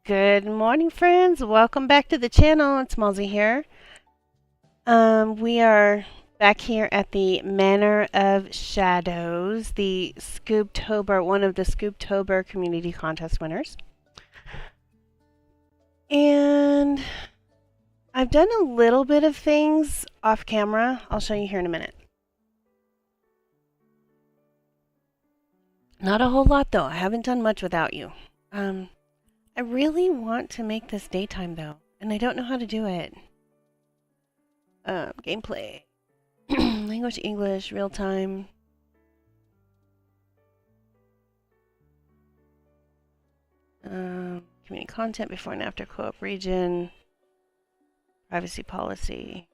Good morning, friends. Welcome back to the channel. It's Malzy here. We are back here at the Manor of Shadows, the Scoobtober, one of the Scoobtober Community Contest winners. And I've done a little bit of things off camera. I'll show you here in a minute. Not a whole lot, though. I haven't done much without you. I really want to make this daytime, though, and I don't know how to do it. Gameplay. Language English, real time. Community content, before and after co-op region. Privacy policy.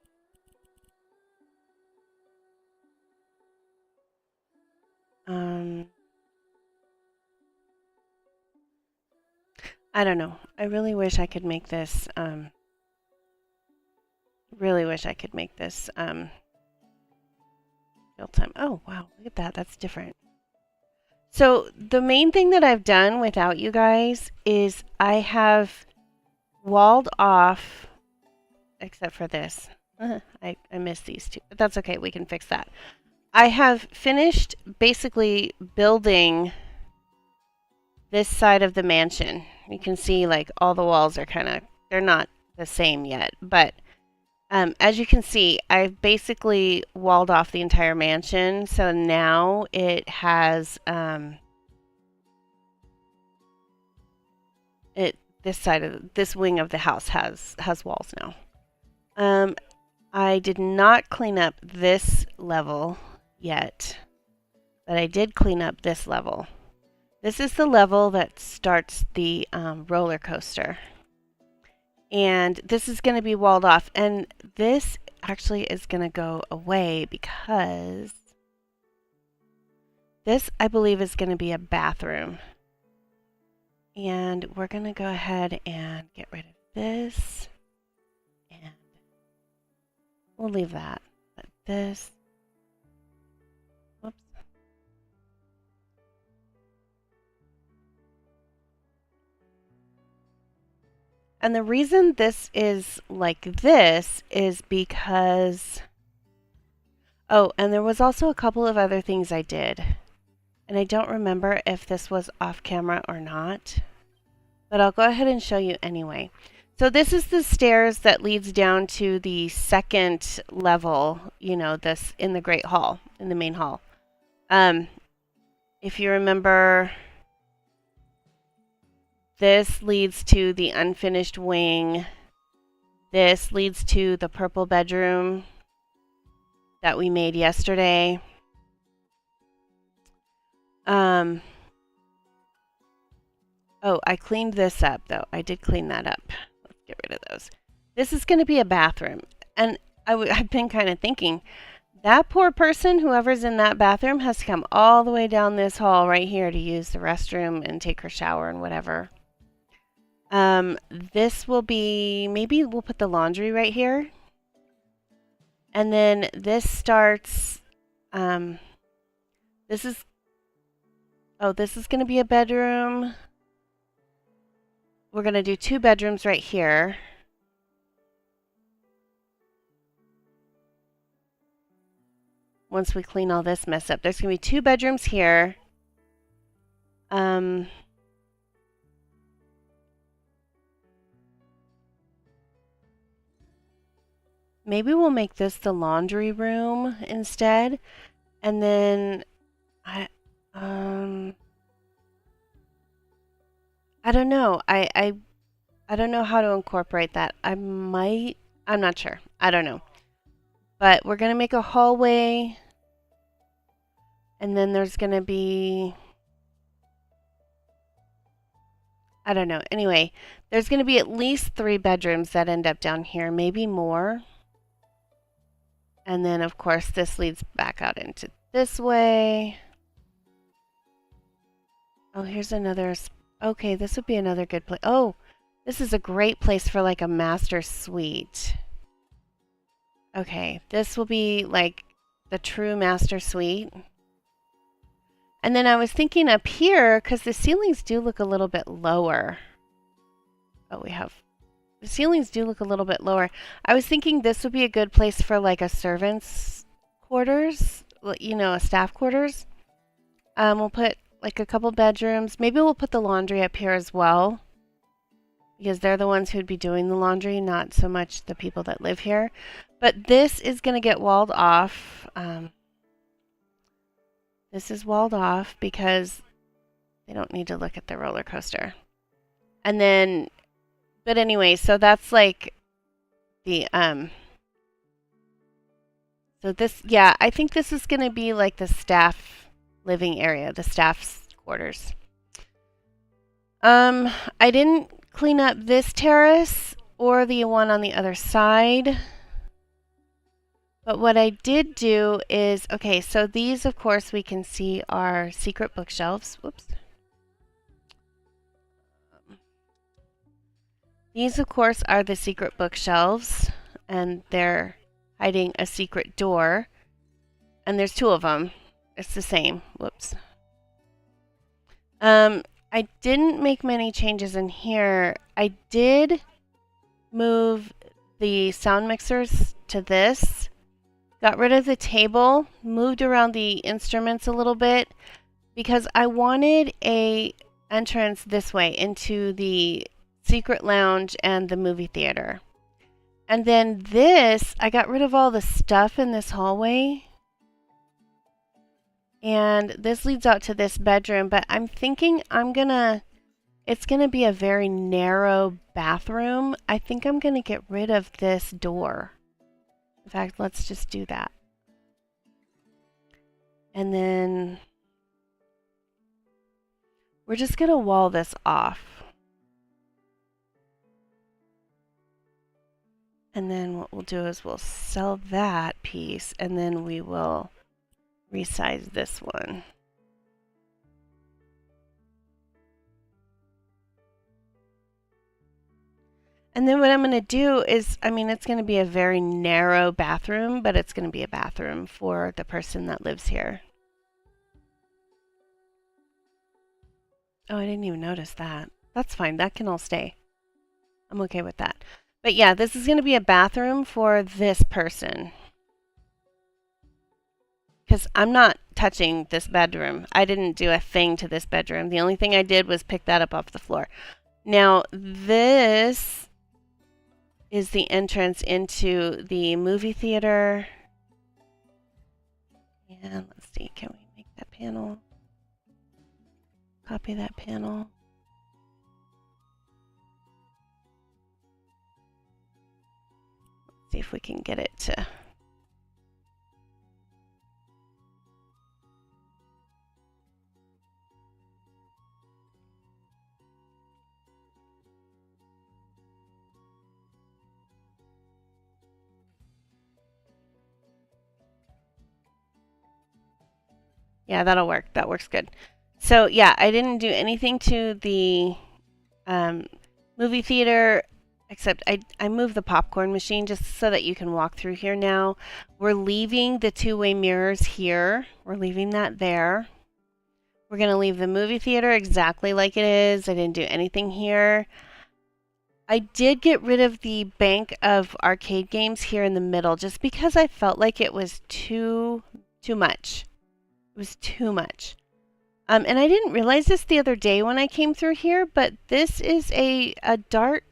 I don't know. I really wish I could make this, real time. Oh, wow. Look at that. That's different. So the main thing that I've done without you guys is I have walled off, except for this. I missed these two, but that's okay. We can fix that. I have finished basically building this side of the mansion. You can see like all the walls are they're not the same yet, but as you can see, I've basically walled off the entire mansion, so now it has this wing of the house has walls now. I did not clean up this level yet, but I did clean up this level. This is the level that starts the roller coaster. And this is going to be walled off. And this actually is going to go away because this, I believe, is going to be a bathroom. And we're going to go ahead and get rid of this. And we'll leave that. But this. Whoops. And the reason this is like this is because... Oh, and there was also a couple of other things I did. And I don't remember if this was off camera or not. But I'll go ahead and show you anyway. So this is the stairs that leads down to the second level, you know, this in the Great Hall, in the main hall. If you remember... This leads to the unfinished wing. This leads to the purple bedroom that we made yesterday. Oh, I cleaned this up, though. I did clean that up. Let's get rid of those. This is going to be a bathroom. And I've been kind of thinking, that poor person, whoever's in that bathroom, has to come all the way down this hall right here to use the restroom and take her shower and whatever. This will be, maybe we'll put the laundry right here. And then this starts, this is going to be a bedroom. We're going to do 2 bedrooms right here. Once we clean all this mess up, there's going to be 2 bedrooms here. Maybe we'll make this the laundry room instead. And then I don't know. I don't know how to incorporate that. I'm not sure. I don't know. But we're going to make a hallway. And then there's going to be... I don't know. Anyway, there's going to be at least 3 bedrooms that end up down here. Maybe more. And then, of course, this leads back out into this way. Oh, here's another... Okay, this would be another good place. Oh, this is a great place for like a master suite. Okay, this will be like the true master suite. And then I was thinking up here, because the ceilings do look a little bit lower. Oh, we have... The ceilings do look a little bit lower. I was thinking this would be a good place for like a servant's quarters, you know, a staff quarters. We'll put like a couple bedrooms. Maybe we'll put the laundry up here as well, because they're the ones who'd be doing the laundry, not so much the people that live here. But this is going to get walled off. This is walled off because they don't need to look at the roller coaster. And then, but anyway, so that's like the, so this, yeah, I think this is going to be like the staff living area, the staff's quarters. I didn't clean up this terrace or the one on the other side. But what I did do is, okay, so these, of course, we can see are secret bookshelves. Whoops. These, of course, are the secret bookshelves, and they're hiding a secret door. And there's two of them. It's the same. Whoops. I didn't make many changes in here. I did move the sound mixers to this. Got rid of the table, moved around the instruments a little bit because I wanted a entrance this way into the secret lounge and the movie theater. And then this, I got rid of all the stuff in this hallway. And this leads out to this bedroom, but I'm thinking it's gonna be a very narrow bathroom. I think I'm gonna get rid of this door. In fact, let's just do that. And then we're just going to wall this off. And then what we'll do is we'll sell that piece and then we will resize this one. And then what I'm going to do is, I mean, it's going to be a very narrow bathroom, but it's going to be a bathroom for the person that lives here. Oh, I didn't even notice that. That's fine. That can all stay. I'm okay with that. But yeah, this is going to be a bathroom for this person. Because I'm not touching this bedroom. I didn't do a thing to this bedroom. The only thing I did was pick that up off the floor. Now, this is the entrance into the movie theater. And let's see, can we make that panel? Copy that panel. Let's see if we can get it to... Yeah, that'll work. That works good. So yeah, I didn't do anything to the movie theater, except I moved the popcorn machine just so that you can walk through here now. We're leaving the two-way mirrors here. We're leaving that there. We're going to leave the movie theater exactly like it is. I didn't do anything here. I did get rid of the bank of arcade games here in the middle just because I felt like it was too much. It was too much. And I didn't realize this the other day when I came through here, but this is a dart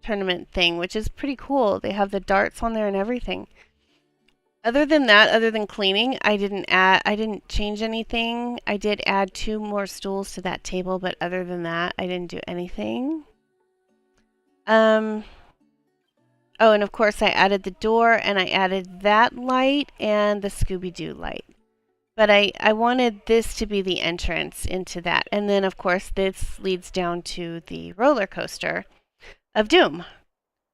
tournament thing, which is pretty cool. They have the darts on there and everything. Other than that, other than cleaning, I didn't change anything. I did add 2 more stools to that table, but other than that, I didn't do anything. Oh, and of course I added the door and I added that light and the Scooby-Doo light. But I wanted this to be the entrance into that. And then, of course, this leads down to the roller coaster of doom.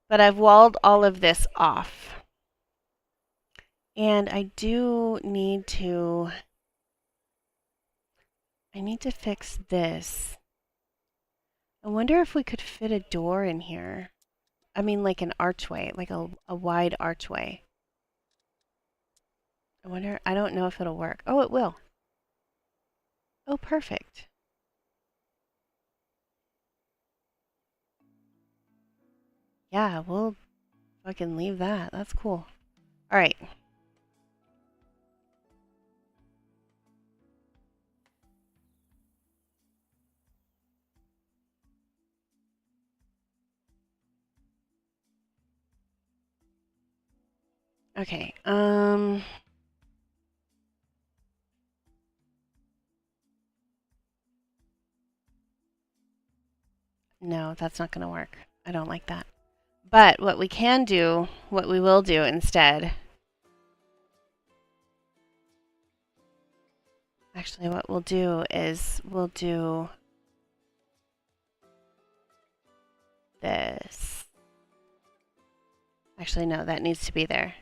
But I've walled all of this off. And I do need to... I need to fix this. I wonder if we could fit a door in here. I mean, like an archway, like a wide archway. I wonder, I don't know if it'll work. Oh, it will. Oh, perfect. Yeah, we'll fucking leave that. That's cool. All right. Okay. No, that's not going to work. I don't like that. But what we can do, what we will do instead, actually what we'll do is we'll do this. Actually, no, that needs to be there.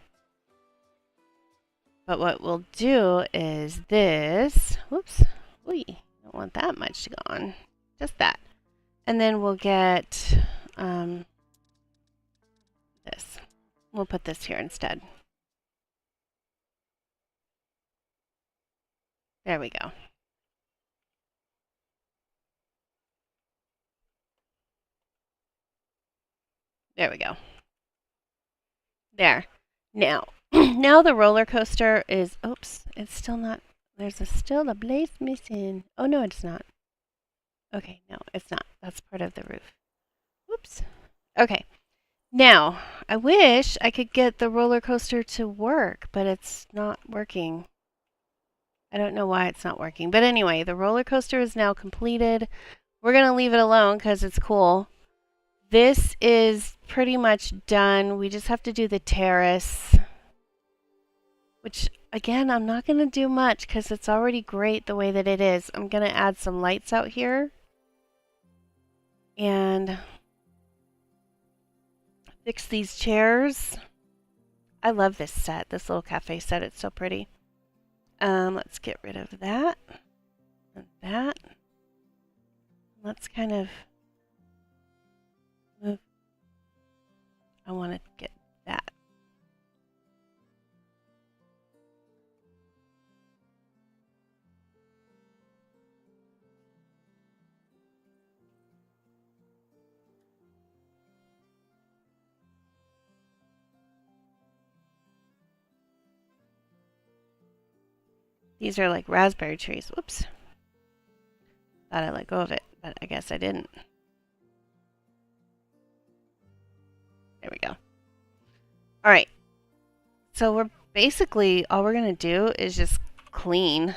But what we'll do is this. Whoops. We don't want that much to go on. Just that. And then we'll get this. We'll put this here instead. There we go. There we go. There. Now, now the roller coaster is, oops, it's still not, still a place missing. Oh, no, it's not. Okay, no, it's not. That's part of the roof. Whoops. Okay. Now, I wish I could get the roller coaster to work, but it's not working. I don't know why it's not working. But anyway, the roller coaster is now completed. We're going to leave it alone because it's cool. This is pretty much done. We just have to do the terrace, which, again, I'm not going to do much because it's already great the way that it is. I'm going to add some lights out here and fix these chairs. I love this set, this little cafe set. It's so pretty. Let's get rid of that and that. Let's kind of move. I want to get that. These are like raspberry trees. Whoops. Thought I let go of it, but I guess I didn't. There we go. All right. So we're basically, all we're going to do is just clean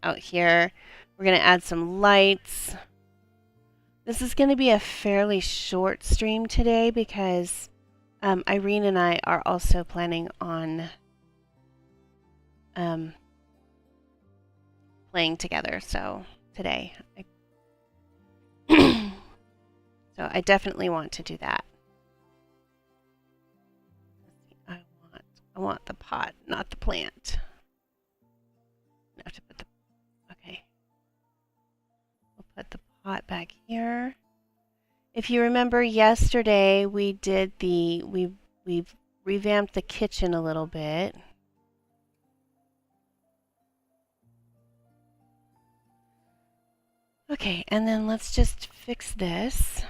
out here. We're going to add some lights. This is going to be a fairly short stream today because Irene and I are also planning on playing together. So today, so I definitely want to do that. I want the pot, not the plant. I have to put the, okay. We'll put the pot back here. If you remember yesterday, we did we've revamped the kitchen a little bit. Okay, and then let's just fix this.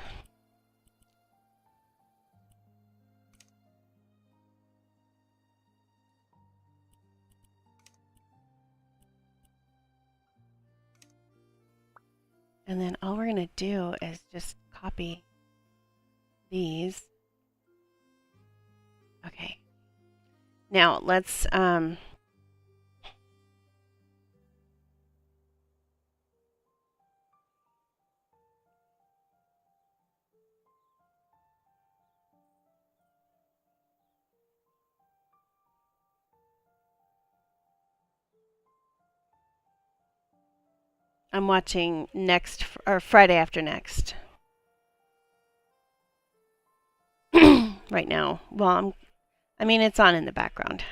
And then all we're going to do is just copy these. Okay. Now let's I'm watching next or Friday after next. Right now. Well, I mean it's on in the background.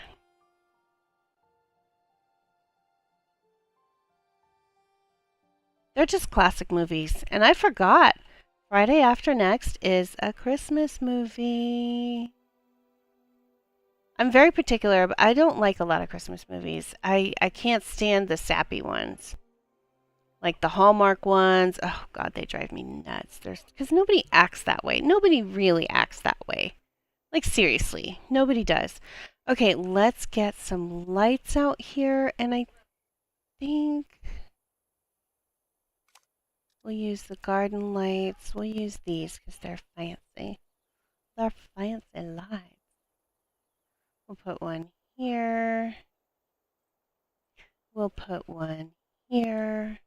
They're just classic movies. And I forgot. Friday after next is a Christmas movie. I'm very particular, but I don't like a lot of Christmas movies. I can't stand the sappy ones. Like the Hallmark ones. Oh God, they drive me nuts. Because nobody acts that way. Nobody really acts that way. Like seriously, nobody does. Okay, let's get some lights out here, and I think we'll use the garden lights. We'll use these because they're fancy. They're fancy lights. We'll put one here. We'll put one here.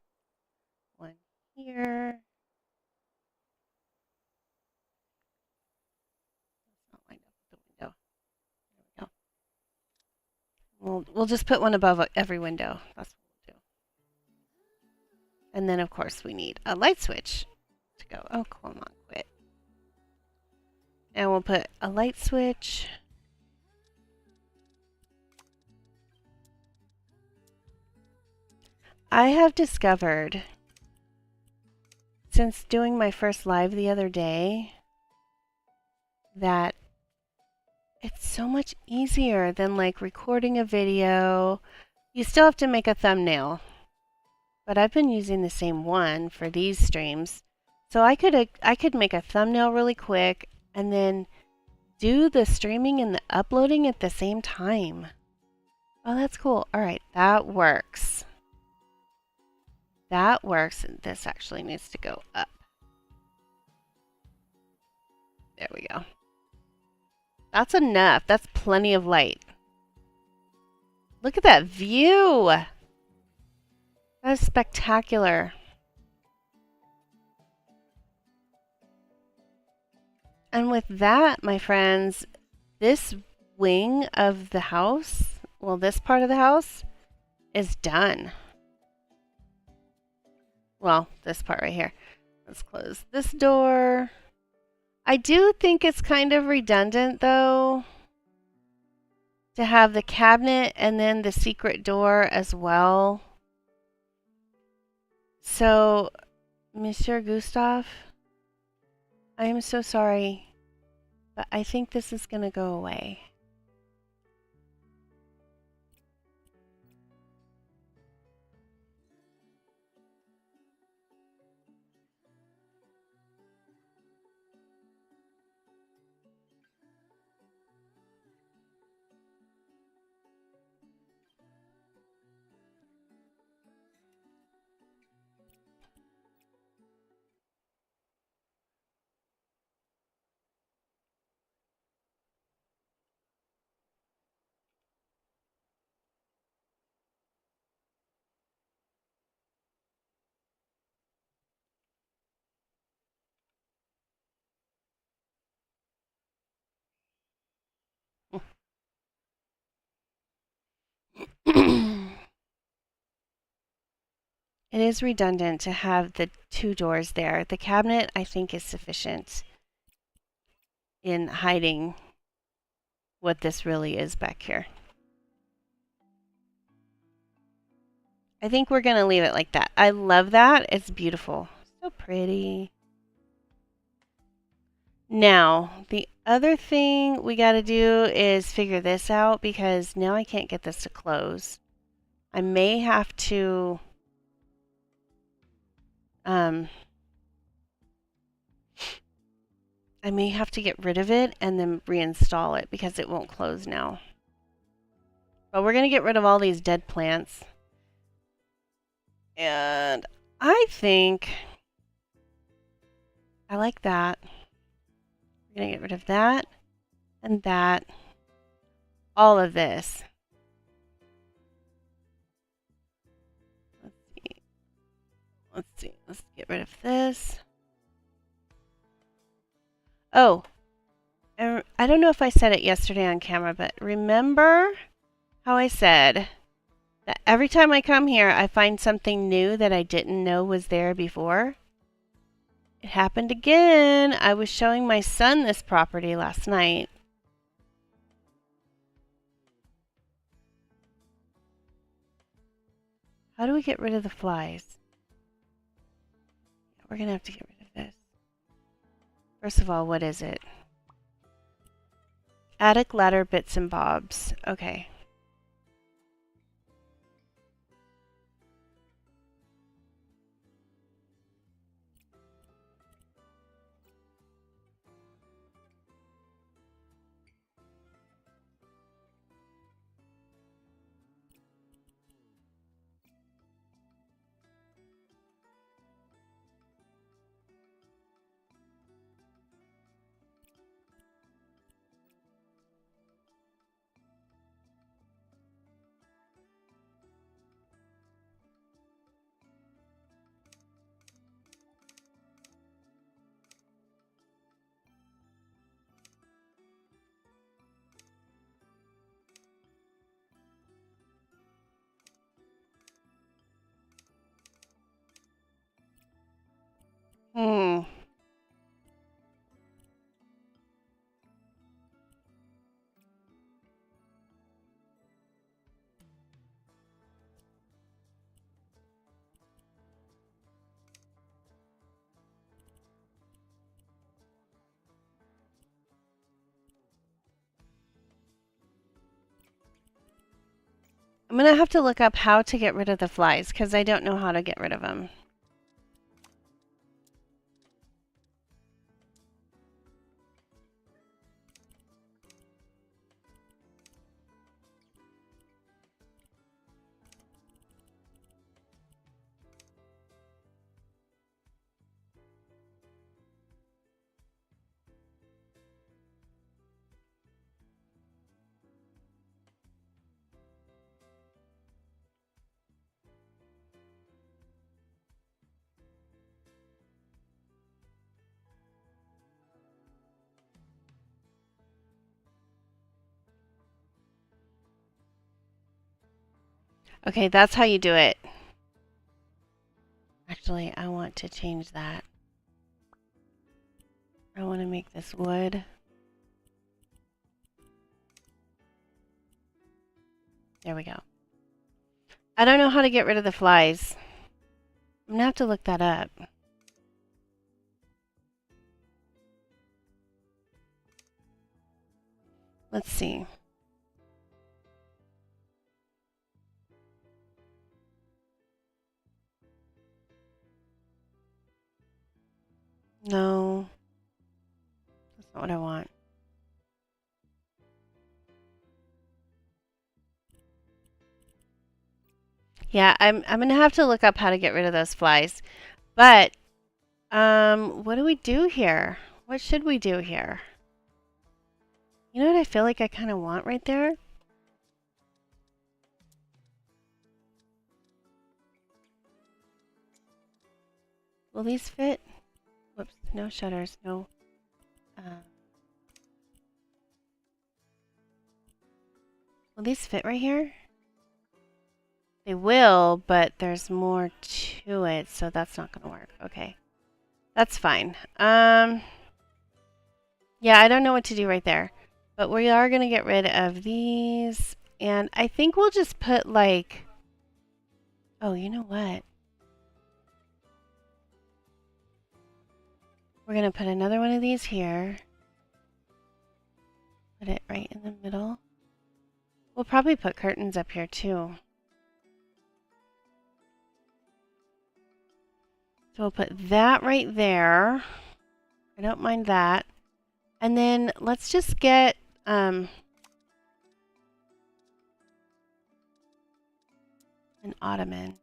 One here. Let's not line up with the window. There we go. We'll just put one above every window. That's what we'll do. And then of course we need a light switch to go. Oh, come on, quit. And we'll put a light switch. I have discovered, since doing my first live the other day, that it's so much easier than like recording a video. You still have to make a thumbnail, but I've been using the same one for these streams. So I could make a thumbnail really quick and then do the streaming and the uploading at the same time. Oh, that's cool. All right, that works. That works. This actually needs to go up. There we go. That's enough. That's plenty of light. Look at that view. That is spectacular. And with that, my friends, this wing of the house, well, this part of the house is done. Well, this part right here. Let's close this door. I do think it's kind of redundant, though, to have the cabinet and then the secret door as well. So, Monsieur Gustav, I am so sorry, but I think this is going to go away. It is redundant to have the two doors there. The cabinet, I think, is sufficient in hiding what this really is back here. I think we're going to leave it like that. I love that. It's beautiful. So pretty. Now, the other thing we got to do is figure this out because now I can't get this to close. I may have to get rid of it and then reinstall it because it won't close now. But we're going to get rid of all these dead plants. And I think I like that. We're going to get rid of that and that. All of this. Let's see. Let's get rid of this. Oh, I don't know if I said it yesterday on camera, but remember how I said that every time I come here, I find something new that I didn't know was there before? It happened again. I was showing my son this property last night. How do we get rid of the flies? We're going to have to get rid of this. First of all, what is it? Attic ladder bits and bobs. Okay. I'm going to have to look up how to get rid of the flies because I don't know how to get rid of them. Okay, that's how you do it. Actually, I want to change that. I want to make this wood. There we go. I don't know how to get rid of the flies. I'm going to have to look that up. Let's see. No. That's not what I want. Yeah, I'm going to have to look up how to get rid of those flies. But what do we do here? What should we do here? You know what I feel like I kind of want right there? Will these fit? Whoops, no shutters, no. Will these fit right here? They will, but there's more to it, so that's not going to work. Okay, that's fine. Yeah, I don't know what to do right there, but we are going to get rid of these, and I think we'll just put like, oh, you know what? We're going to put another one of these here. Put it right in the middle. We'll probably put curtains up here too. So we'll put that right there. I don't mind that. And then let's just get an ottoman.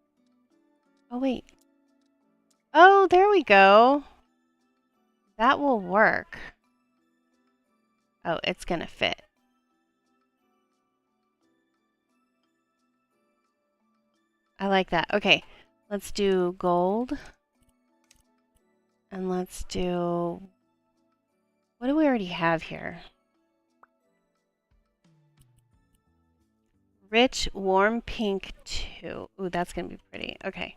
Oh, wait. Oh, there we go. That will work. Oh, it's going to fit. I like that. Okay, let's do gold. And let's do... What do we already have here? Rich, warm pink 2. Ooh, that's going to be pretty. Okay.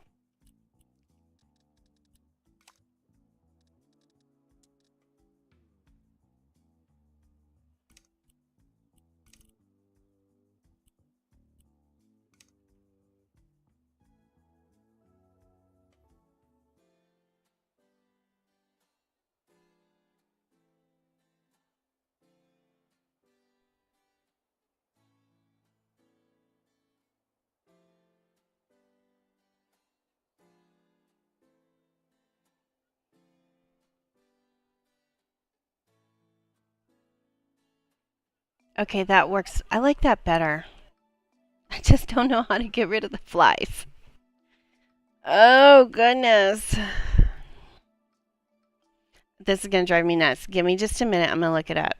Okay, that works. I like that better. I just don't know how to get rid of the flies. Oh, goodness. This is going to drive me nuts. Give me just a minute. I'm going to look it up.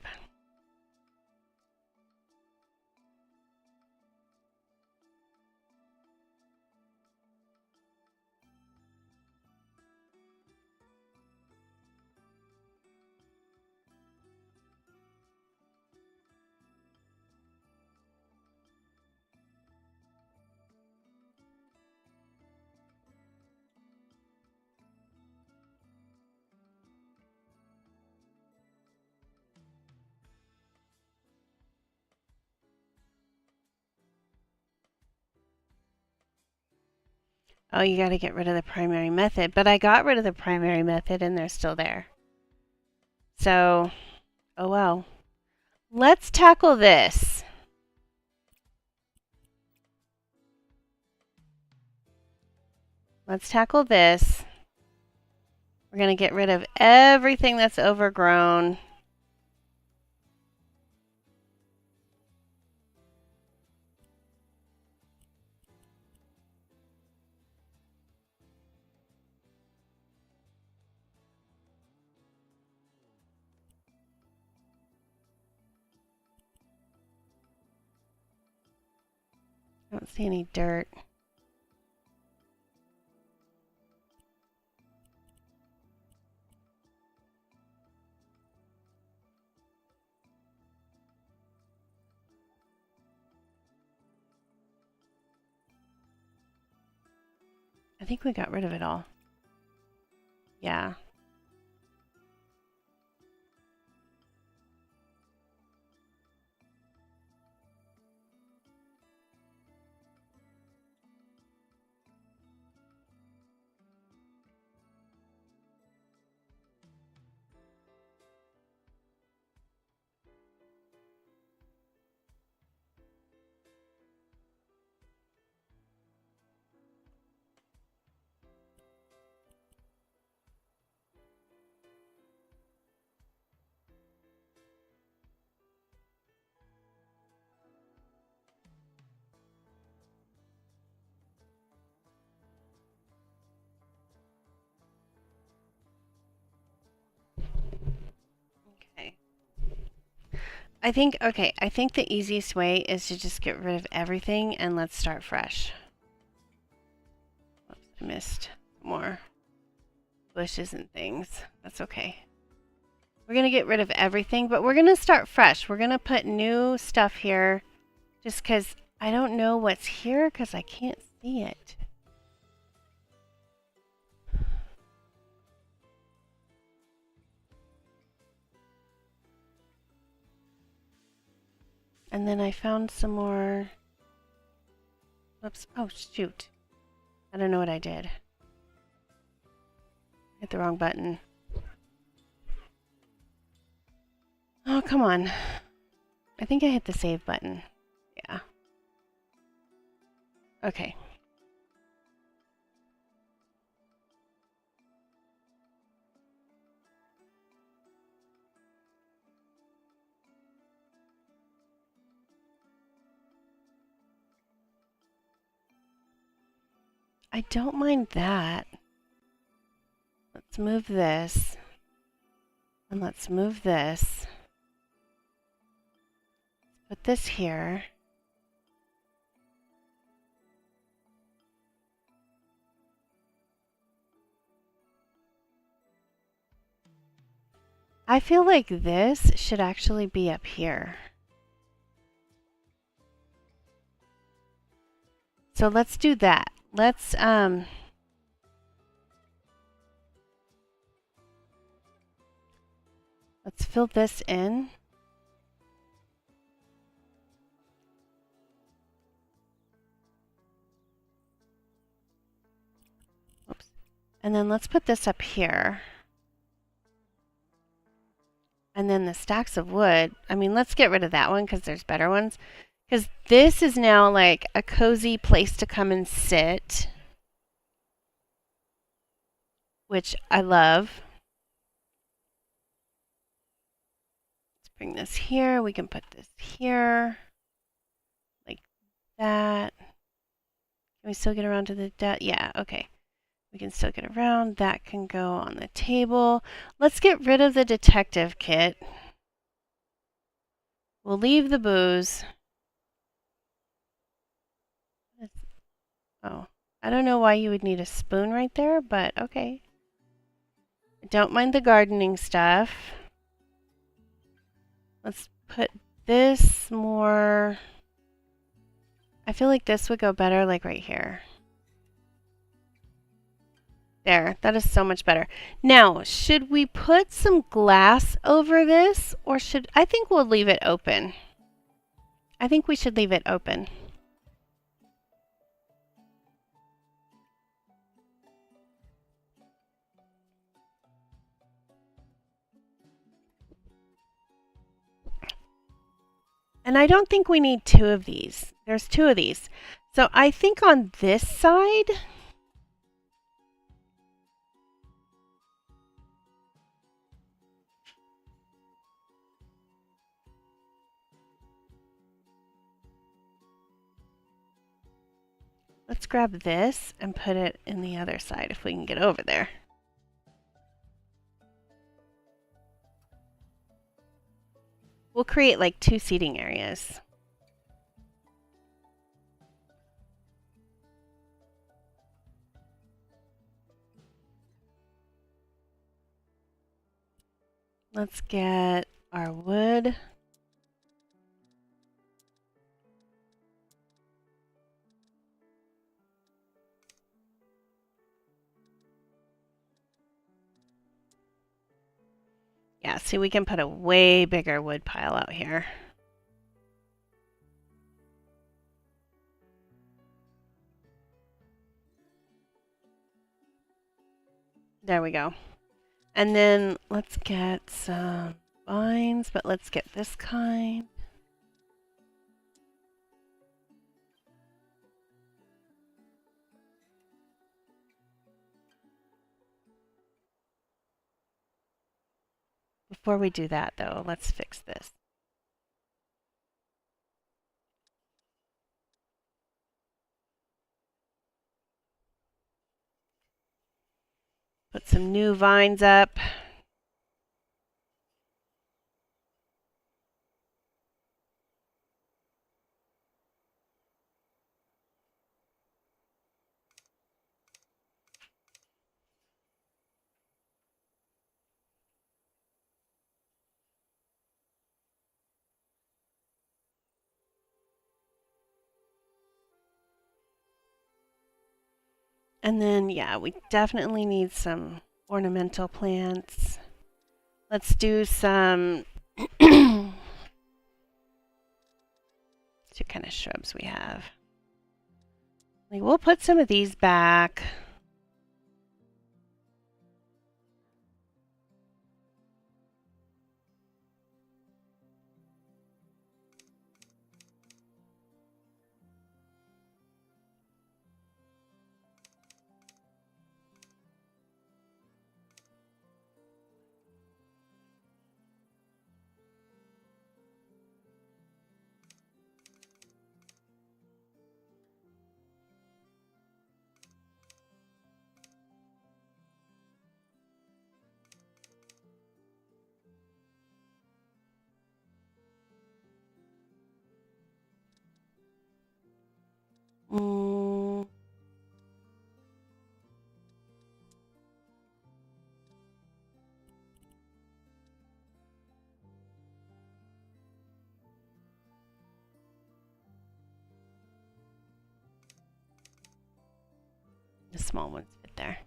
Oh, you got to get rid of the primary method. But I got rid of the primary method and they're still there. So, oh well. Let's tackle this. let's tackle this. We're going to get rid of everything that's overgrown. I don't see any dirt. I think we got rid of it all. Yeah. Okay. I think the easiest way is to just get rid of everything and let's start fresh. Oops, I missed more bushes and things. That's okay. We're going to get rid of everything, but we're going to start fresh. We're going to put new stuff here just because I don't know what's here because I can't see it. And then I found some more. Oops. Oh, shoot. I don't know what I did. Hit the wrong button. Oh, come on. I think I hit the save button. Yeah. Okay. I don't mind that. Let's move this. And let's move this. Put this here. I feel like this should actually be up here. So let's do that. Let's fill this in. Oops. And then let's put this up here. And then the stacks of wood. I mean, let's get rid of that one because there's better ones. Because this is now like a cozy place to come and sit, which I love. Let's bring this here. We can put this here, like that. Can we still get around to the yeah, okay. We can still get around. That can go on the table. Let's get rid of the detective kit. We'll leave the booze. Oh, I don't know why you would need a spoon right there, but okay. I don't mind the gardening stuff. Let's put this more. I feel like this would go better like right here. There, that is so much better. Now, should we put some glass over this or I think we'll leave it open. I think we should leave it open. And I don't think we need two of these. There's two of these. So I think on this side, Let's grab this and put it in the other side if we can get over there. We'll create like 2 seating areas. Let's get our wood. Yeah, see, we can put a way bigger wood pile out here. There we go. And then let's get some vines, but let's get this kind. Before we do that, though, let's fix this. Put some new vines up. And then, yeah, we definitely need some ornamental plants. Let's do some... what kind of shrubs we have? Like, we'll put some of these back. Mm. The small ones fit there.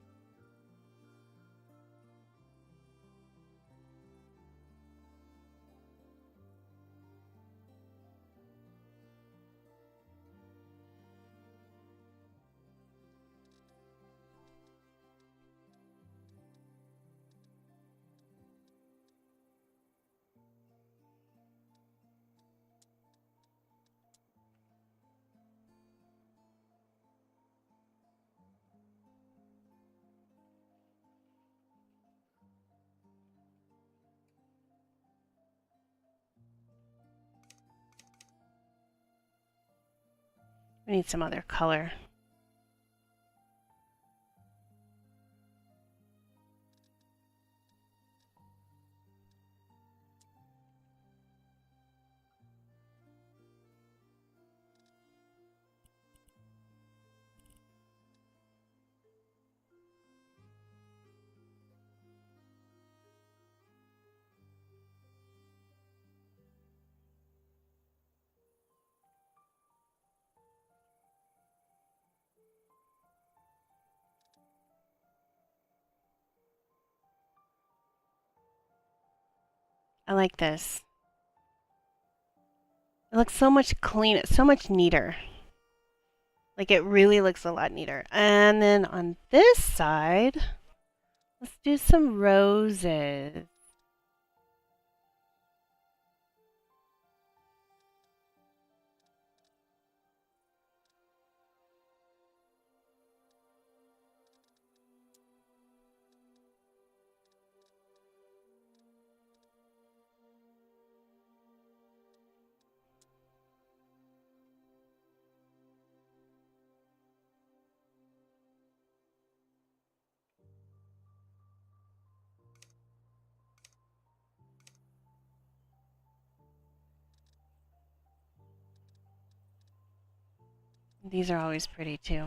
We need some other color. I like this. It looks so much cleaner, so much neater. Like, it really looks a lot neater. And then on this side, let's do some roses. These are always pretty too.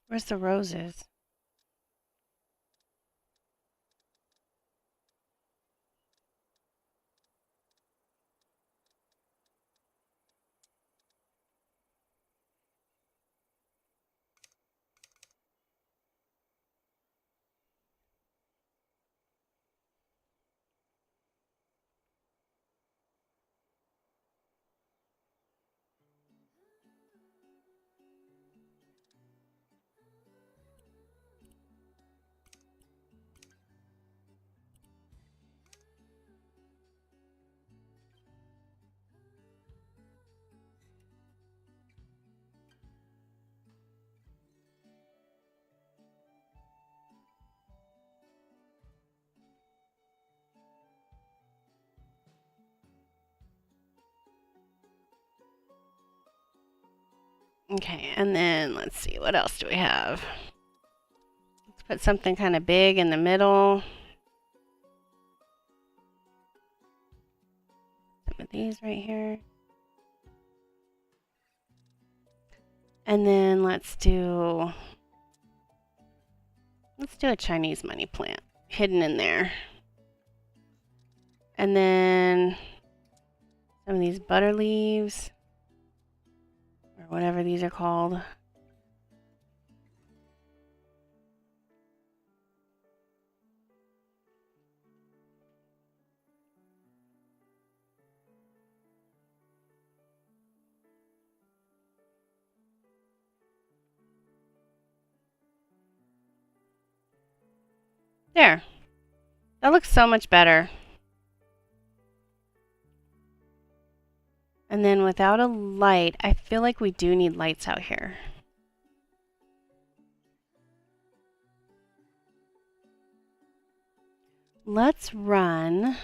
Where's the roses? Okay, and then let's see, what else do we have? Let's put something kind of big in the middle. Some of these right here. And then let's do a Chinese money plant hidden in there. And then some of these butter leaves, or whatever these are called. There. That looks so much better. And then without a light, I feel like we do need lights out here. Let's run.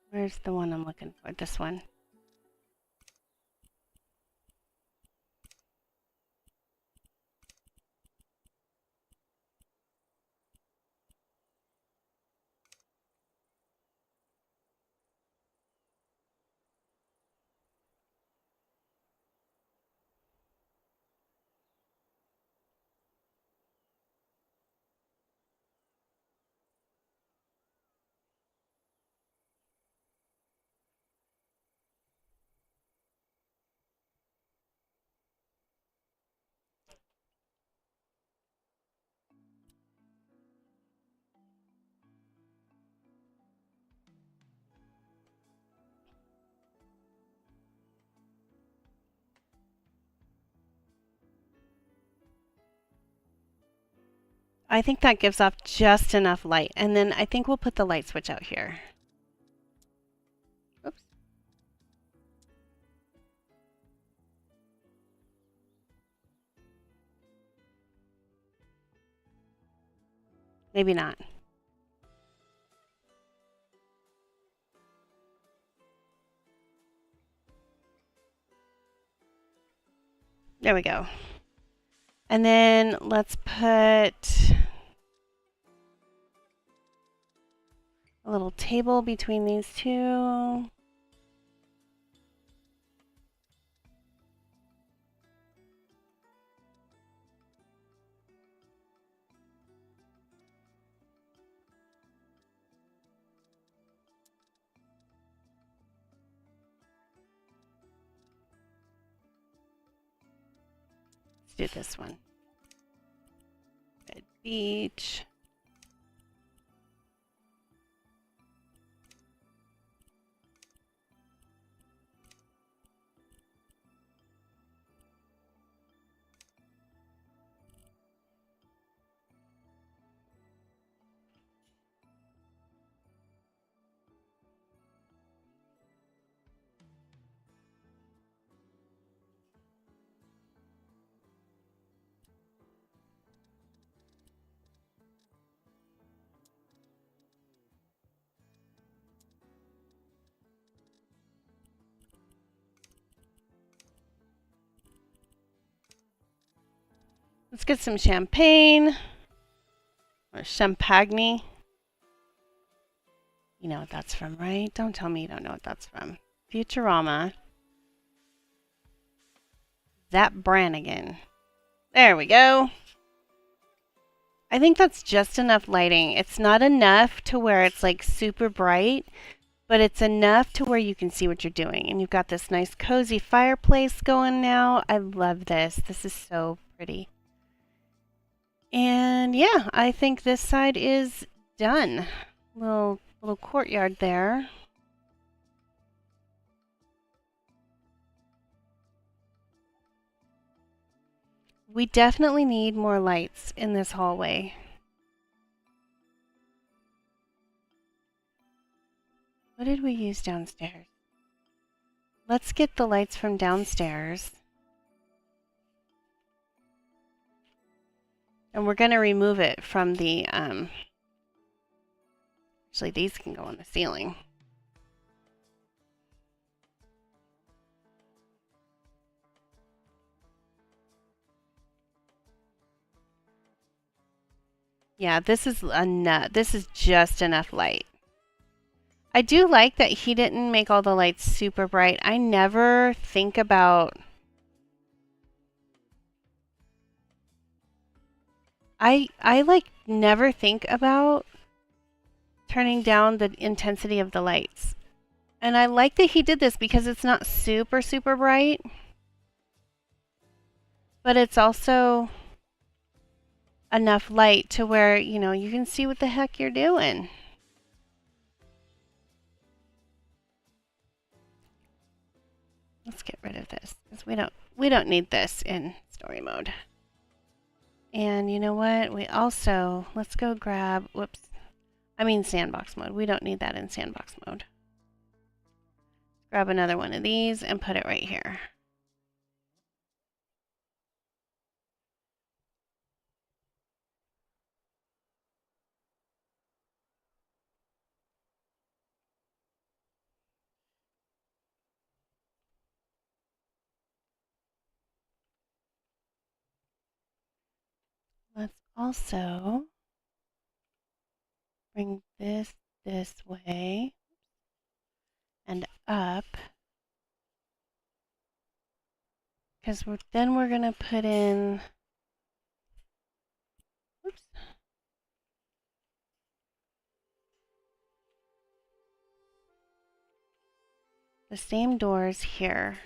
Where's the one I'm looking for? This one. I think that gives off just enough light. And then I think we'll put the light switch out here. Oops. Maybe not. There we go. And then let's put a little table between these two. Let's do this one. Red beach. Let's get some champagne. Or champagne. You know what that's from, right? Don't tell me you don't know what that's from. Futurama. Zap Brannigan. There we go. I think that's just enough lighting. It's not enough to where it's like super bright, but it's enough to where you can see what you're doing. And you've got this nice cozy fireplace going now. I love this. This is so pretty. And yeah, I think this side is done. Little courtyard there. We definitely need more lights in this hallway. What did we use downstairs? Let's get the lights from downstairs. And we're going to remove it from the, actually these can go on the ceiling. Yeah, this is enough. This is just enough light. I do like that he didn't make all the lights super bright. I never think about... I like never think about turning down the intensity of the lights. And I like that he did this because it's not super, super bright. But it's also enough light to where, you know, you can see what the heck you're doing. Let's get rid of this because we don't need this in story mode. And you know what? We also, let's go grab, whoops. I mean sandbox mode. We don't need that in sandbox mode. Grab another one of these and put it right here. Let's also bring this way and up, because then we're going to put in, oops, the same doors here.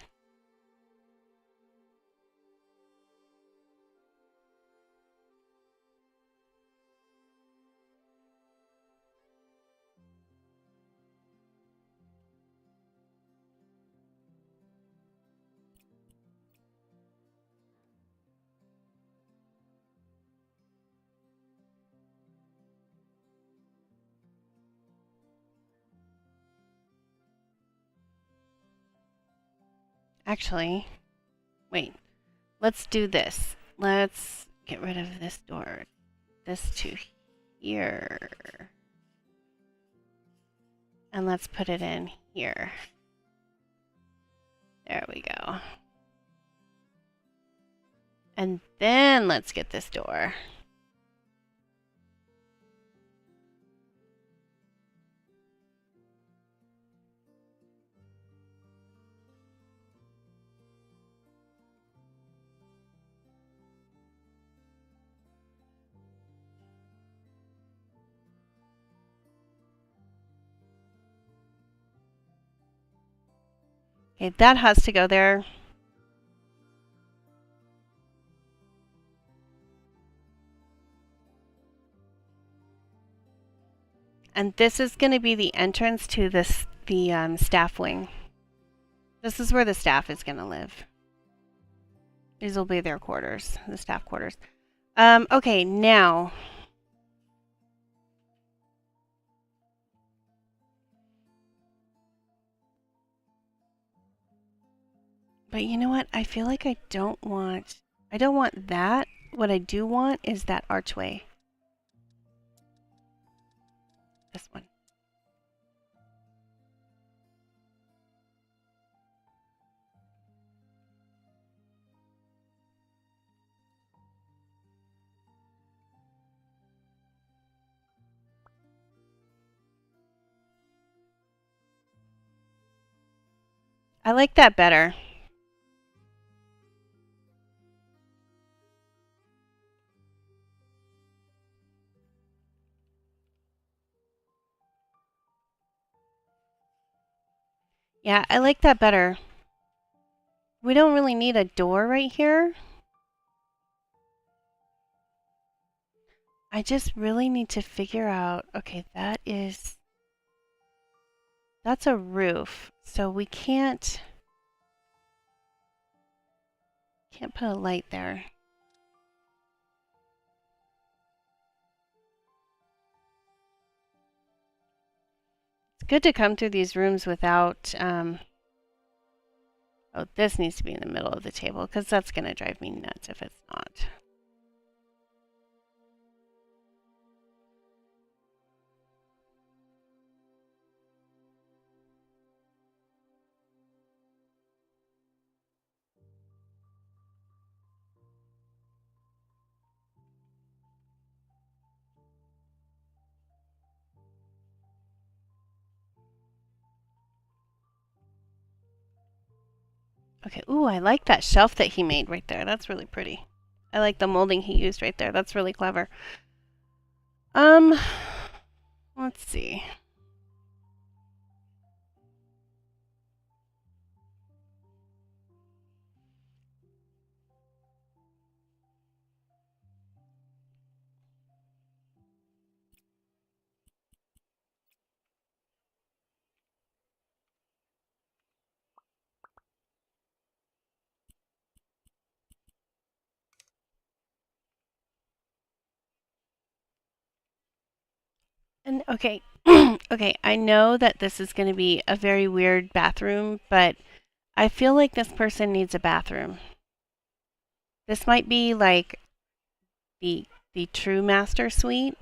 Actually, wait, let's do this. Let's get rid of this door. This to here. And let's put it in here. There we go. And then let's get this door. Okay, that has to go there. And this is going to be the entrance to this, the staff wing. This is where the staff is going to live. These will be their quarters, the staff quarters. Okay, now. But you know what? I feel like I don't want that. What I do want is that archway. This one. I like that better. Yeah, I like that better. We don't really need a door right here. I just really need to figure out, okay, that's a roof. So we can't put a light there. It's good to come through these rooms without, oh, this needs to be in the middle of the table because that's going to drive me nuts if it's not. Okay, ooh, I like that shelf that he made right there. That's really pretty. I like the molding he used right there. That's really clever. Let's see. And okay, okay, I know that this is going to be a very weird bathroom, but I feel like this person needs a bathroom. This might be like the true master suite.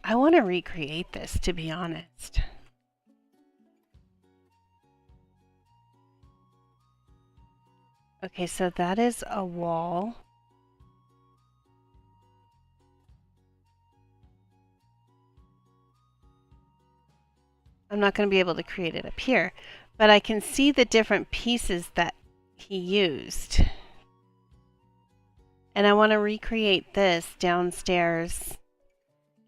I want to recreate this, to be honest. Okay, so that is a wall. I'm not going to be able to create it up here, but I can see the different pieces that he used. And I want to recreate this downstairs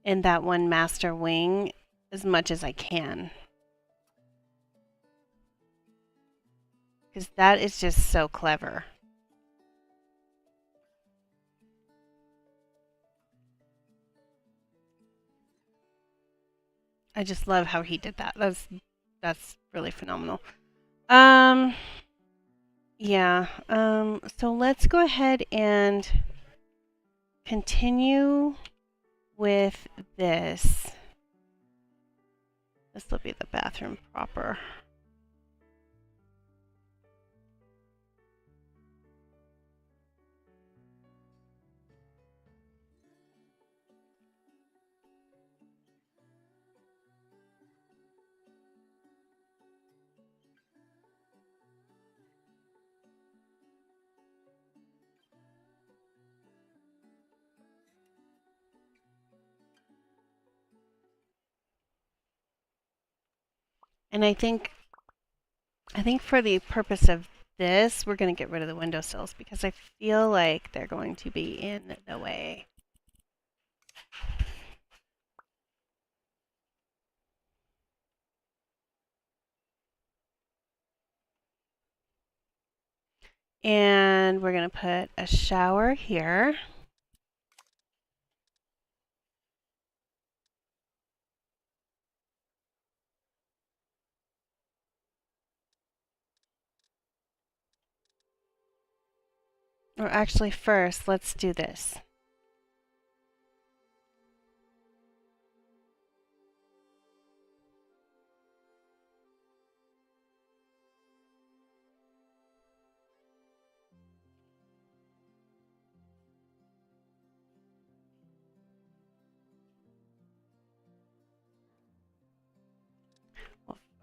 in that one master wing as much as I can. Because that is just so clever. I just love how he did that. That's really phenomenal. Yeah. So let's go ahead and continue with this. This will be the bathroom proper. And I think for the purpose of this, we're going to get rid of the windowsills because I feel like they're going to be in the way. And we're going to put a shower here. Or actually, first, let's do this.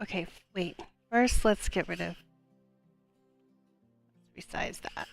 Okay, wait. First, let's get rid of... Let's resize that.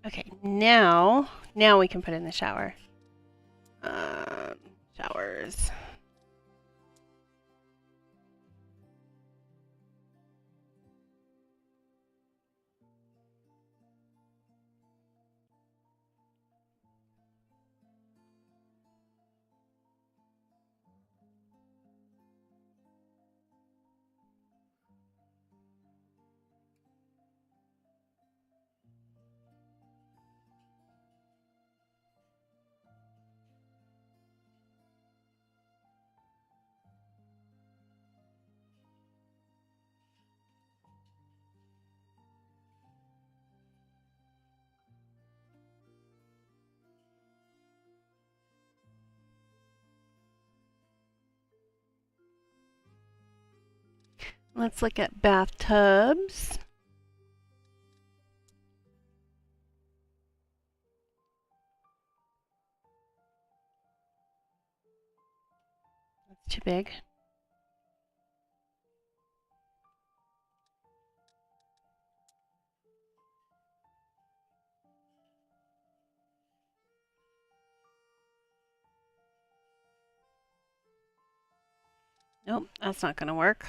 Okay, now we can put in the shower. Showers. Let's look at bathtubs. That's too big. Nope, that's not going to work.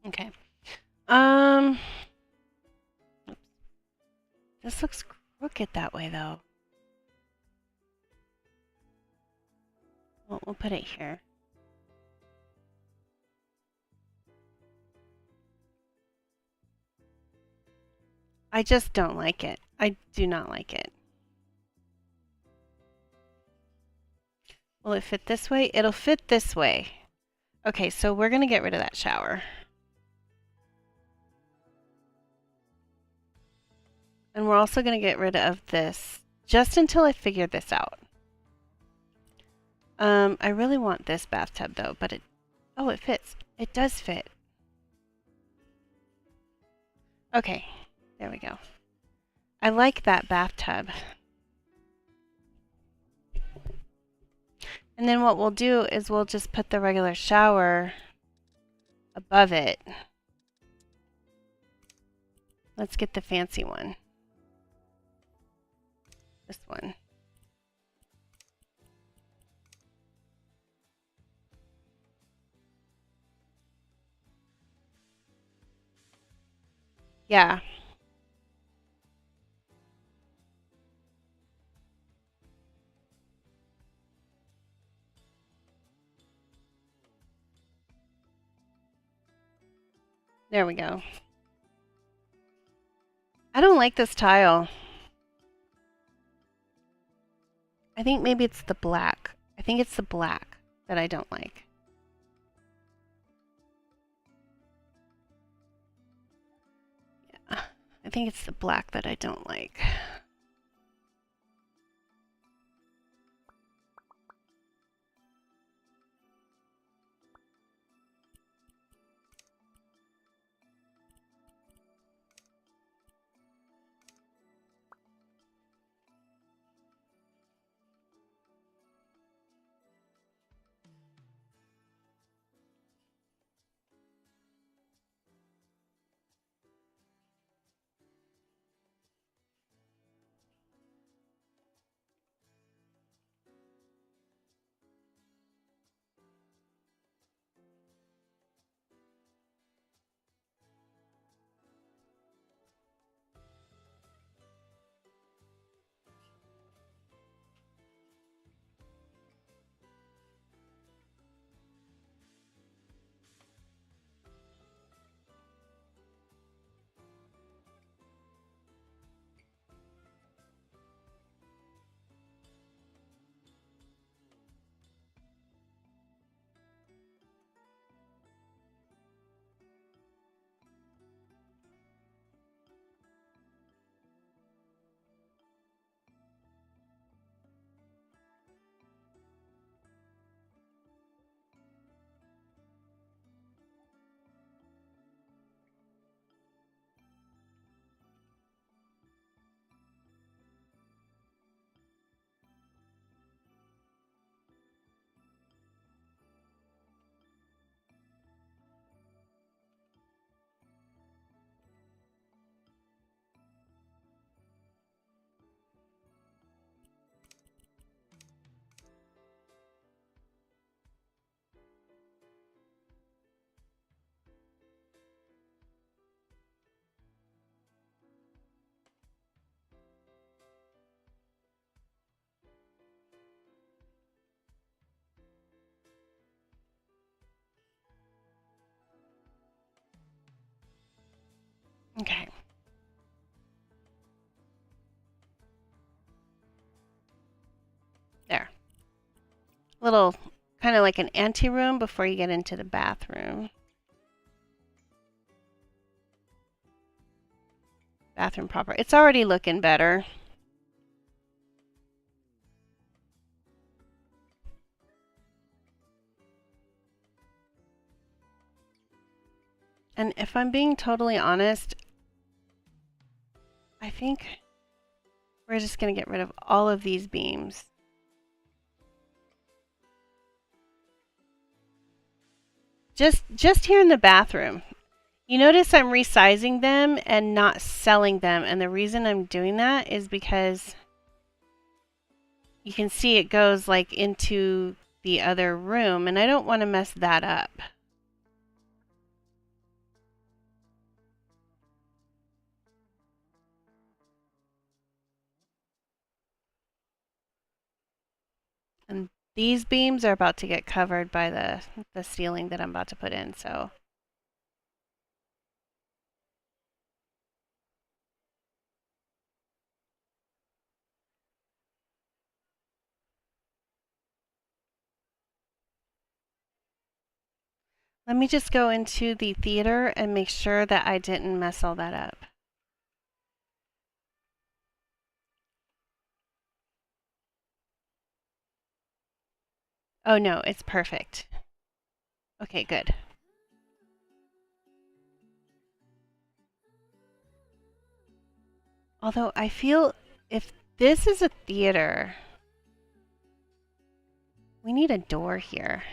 Okay. This looks crooked that way, though. Well, we'll put it here. I just don't like it. I do not like it. Will it fit this way? It'll fit this way. Okay, so we're going to get rid of that shower. And we're also going to get rid of this just until I figure this out. I really want this bathtub though, but oh, it fits. It does fit. Okay, there we go. I like that bathtub. And then what we'll do is we'll just put the regular shower above it. Let's get the fancy one. This one. Yeah. There we go. I don't like this tile. I think maybe it's the black. I think it's the black that I don't like. Yeah, I think it's the black that I don't like. Okay. There. Little, kind of like an anteroom before you get into the bathroom. Bathroom proper. It's already looking better. And if I'm being totally honest, I think we're just going to get rid of all of these beams. Just here in the bathroom. You notice I'm resizing them and not selling them, and the reason I'm doing that is because you can see it goes like into the other room, and I don't want to mess that up. And these beams are about to get covered by the ceiling that I'm about to put in, so. Let me just go into the theater and make sure that I didn't mess all that up. Oh no, it's perfect. Okay, good. Although I feel if this is a theater, we need a door here.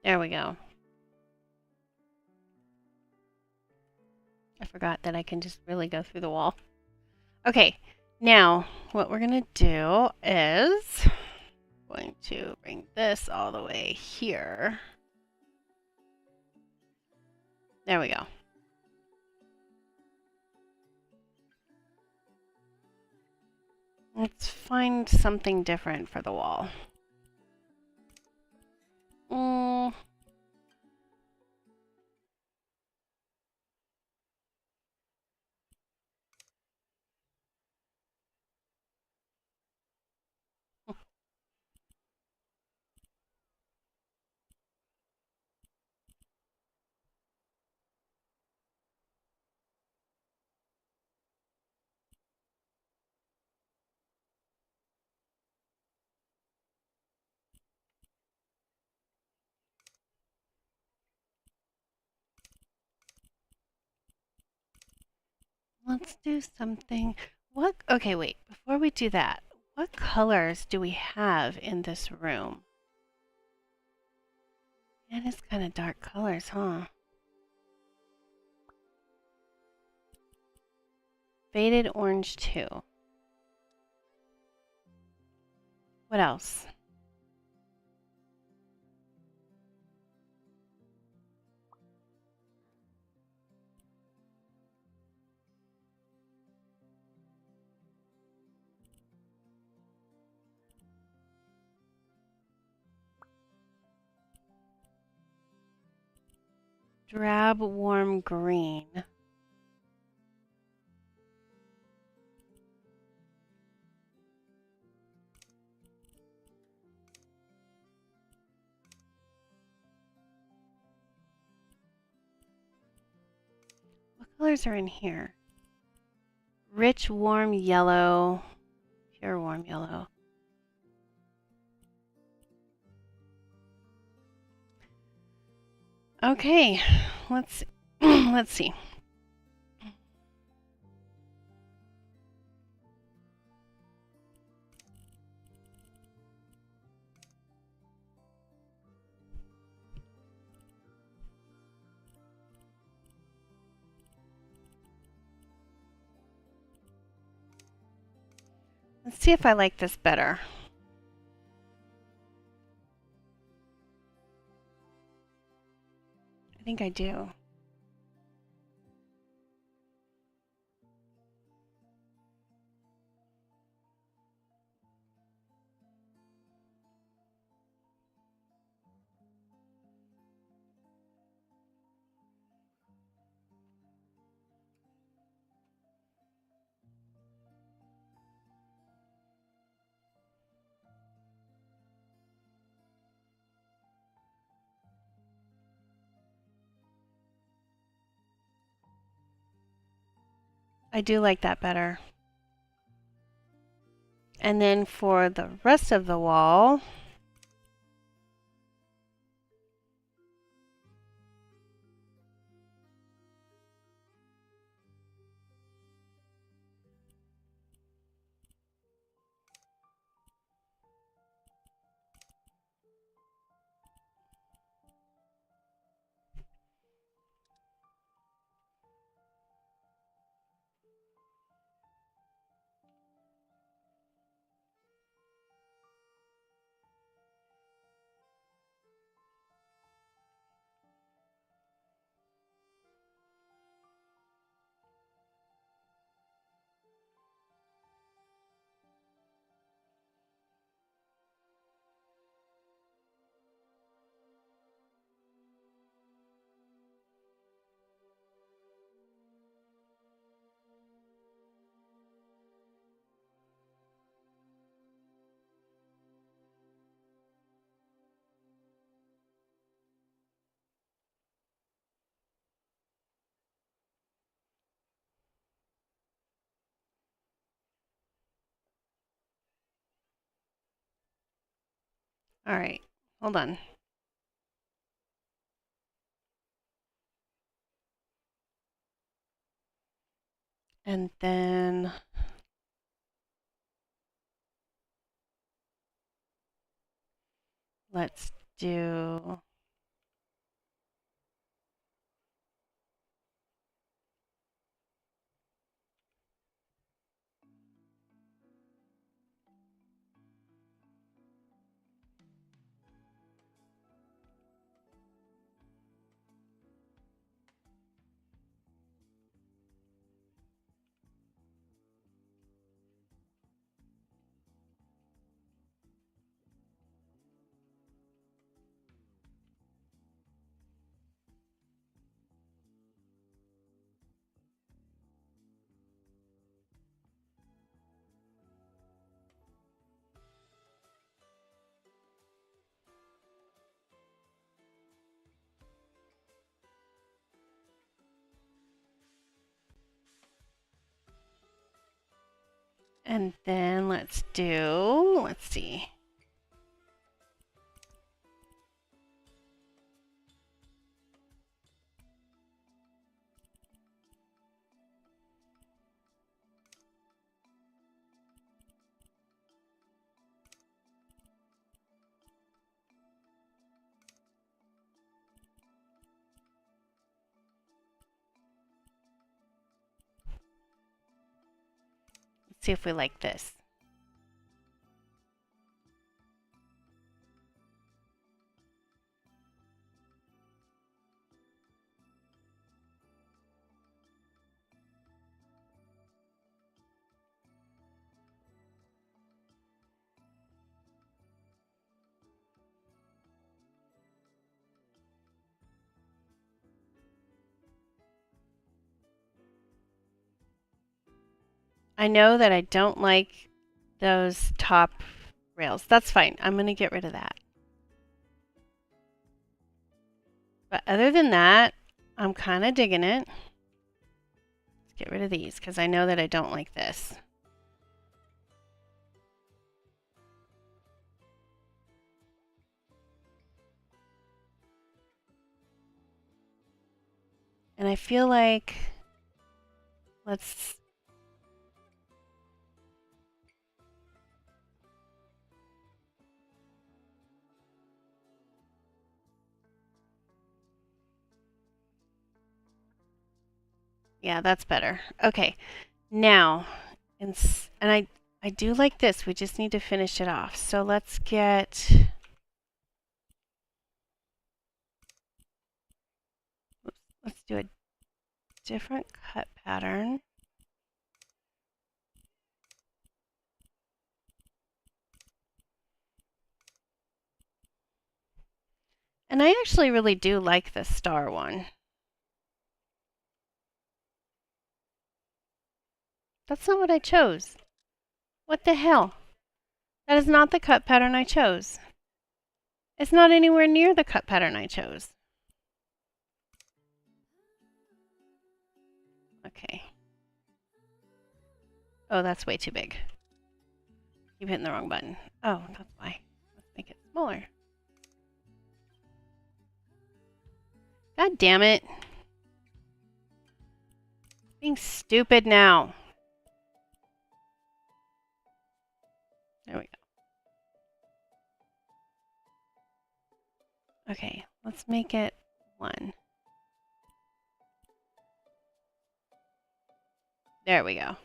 There we go. I forgot that I can just really go through the wall. Okay, now what we're gonna do is going to bring this all the way here. There we go. Let's find something different for the wall. Let's do something. What? Okay, wait. Before we do that, what colors do we have in this room? It is kind of dark colors, huh? Faded orange too. What else? Drab warm green. What colors are in here? Rich warm yellow. Pure warm yellow. Okay, let's let's see. Let's see if I like this better. I think I do. I do like that better. And then for the rest of the wall, All right, hold on. And then let's do... And then let's see. Let's see if we like this. I know that I don't like those top rails. That's fine. I'm going to get rid of that. But other than that, I'm kind of digging it. Let's get rid of these because I know that I don't like this. And I feel like let's... Yeah, that's better. Okay, now, and I do like this. We just need to finish it off. So let's get... Let's do a different cut pattern. And I actually really do like the star one. That's not what I chose. What the hell? That is not the cut pattern I chose. It's not anywhere near the cut pattern I chose. Okay. Oh, that's way too big. Keep hitting the wrong button. Oh, that's why. Let's make it smaller. God damn it. Being stupid now. There we go. Okay, let's make it 1. There we go.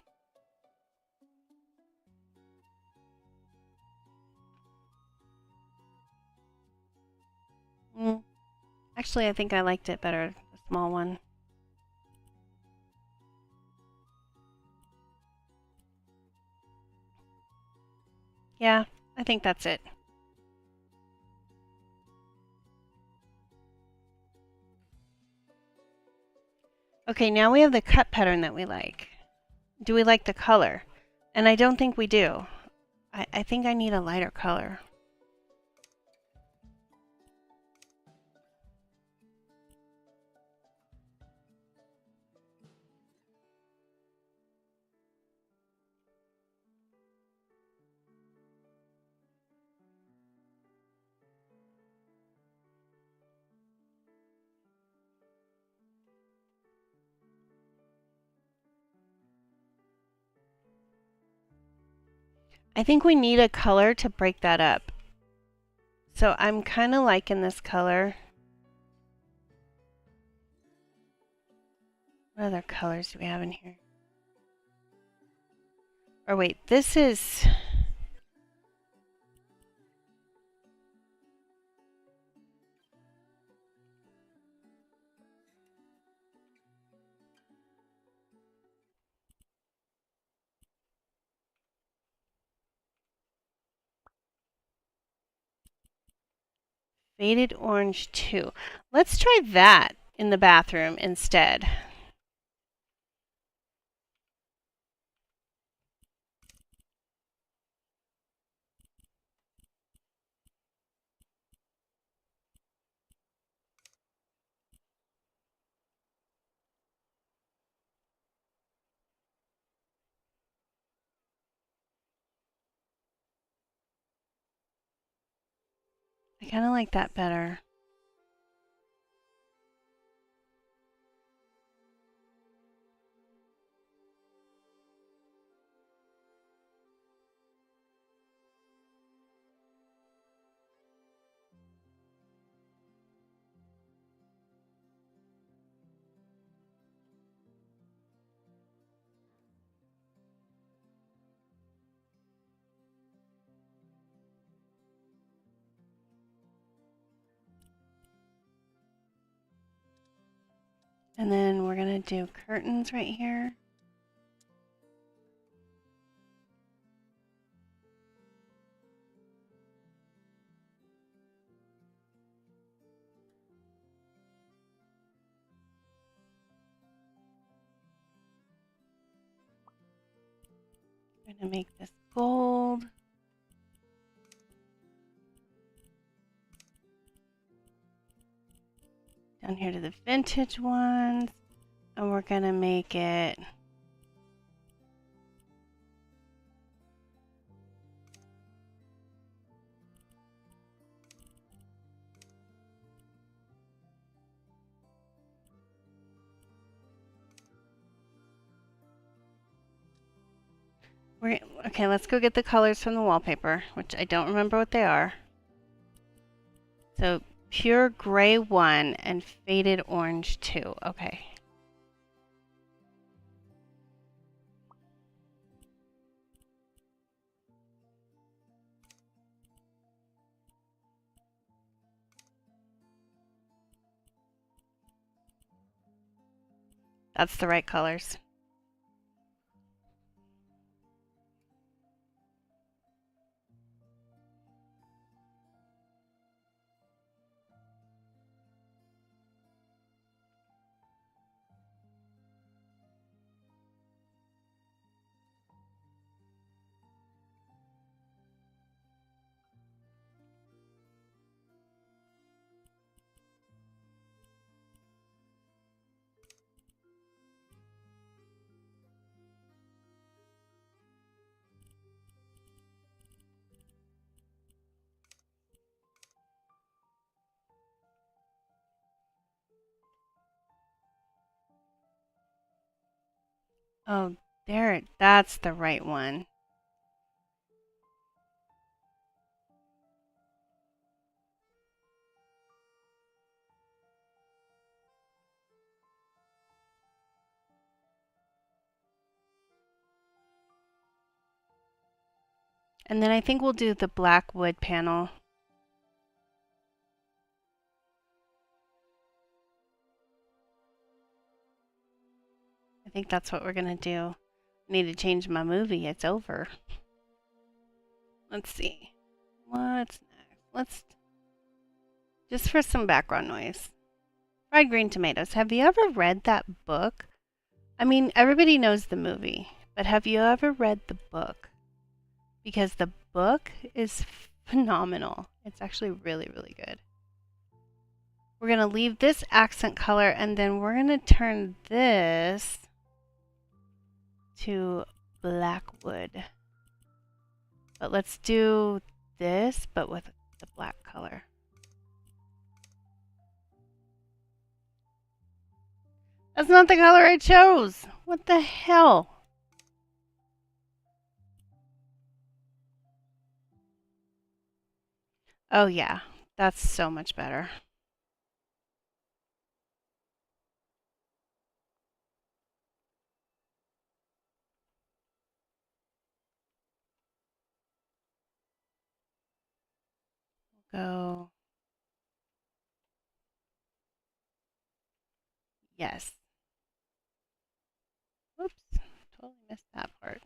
Actually, I think I liked it better, the small one. Yeah, I think that's it. Okay, now we have the cut pattern that we like. Do we like the color? And I don't think we do. I think I need a lighter color. I think we need a color to break that up. So I'm kind of liking this color. What other colors do we have in here? Or wait, this is... Faded orange too. Let's try that in the bathroom instead. I kind of like that better. And then we're going to do curtains right here. I'm going to make this gold. Down here to the vintage ones. And we're going to make it... Okay, let's go get the colors from the wallpaper, which I don't remember what they are. So pure gray 1 and faded orange 2. Okay. That's the right colors. Oh, there, that's the right one. And then I think we'll do the black wood panel. I think that's what we're gonna do. I need to change my movie. It's over. Let's see. What's next? Let's... Just for some background noise. Fried green tomatoes. Have you ever read that book? I mean, everybody knows the movie, but have you ever read the book? Because the book is phenomenal. It's actually really, really good. We're going to leave this accent color, and then we're going to turn this to black wood. But let's do this, but with the black color. That's not the color I chose. What the hell? Oh yeah, that's so much better. Go. Yes. Oops, totally missed that part.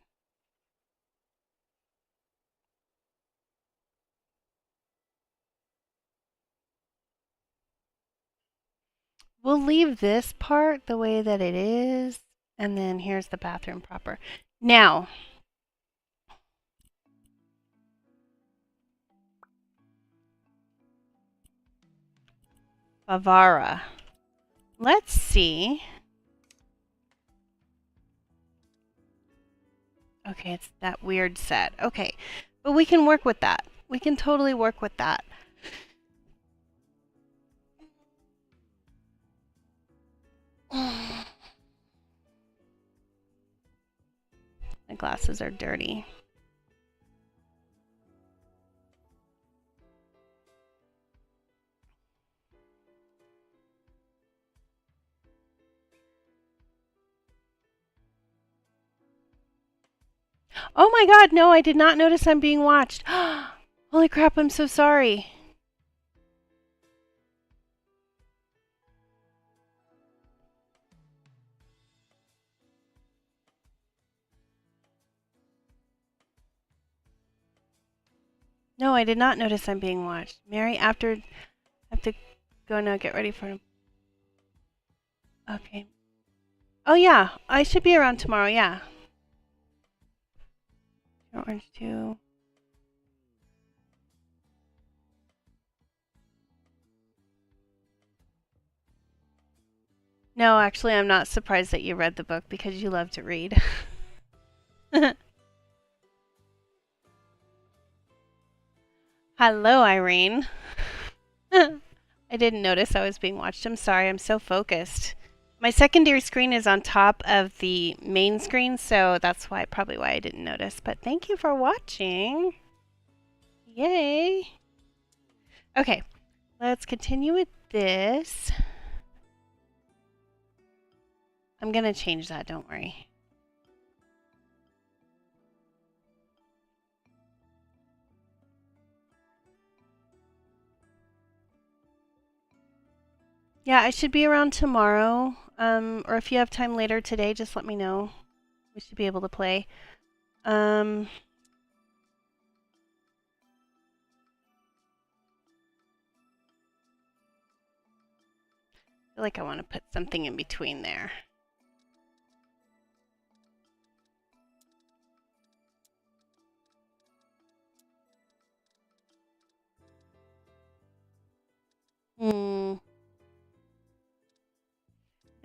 We'll leave this part the way that it is, and then here's the bathroom proper. Now, Bavara. Let's see. Okay, it's that weird set. Okay, but we can work with that. We can totally work with that. My glasses are dirty. Oh my god, no, I did not notice I'm being watched. Holy crap, I'm so sorry. No, I did not notice I'm being watched. Mary, after I have to go now, get ready for him. Okay. Oh yeah, I should be around tomorrow, yeah. Orange 2. No, actually, I'm not surprised that you read the book because you love to read. Hello, Irene. I didn't notice I was being watched. I'm sorry, I'm so focused. My secondary screen is on top of the main screen, so that's probably why I didn't notice. But thank you for watching. Yay. Okay, let's continue with this. I'm gonna change that, don't worry. Yeah, I should be around tomorrow. Or if you have time later today, just let me know. We should be able to play. I feel like I want to put something in between there.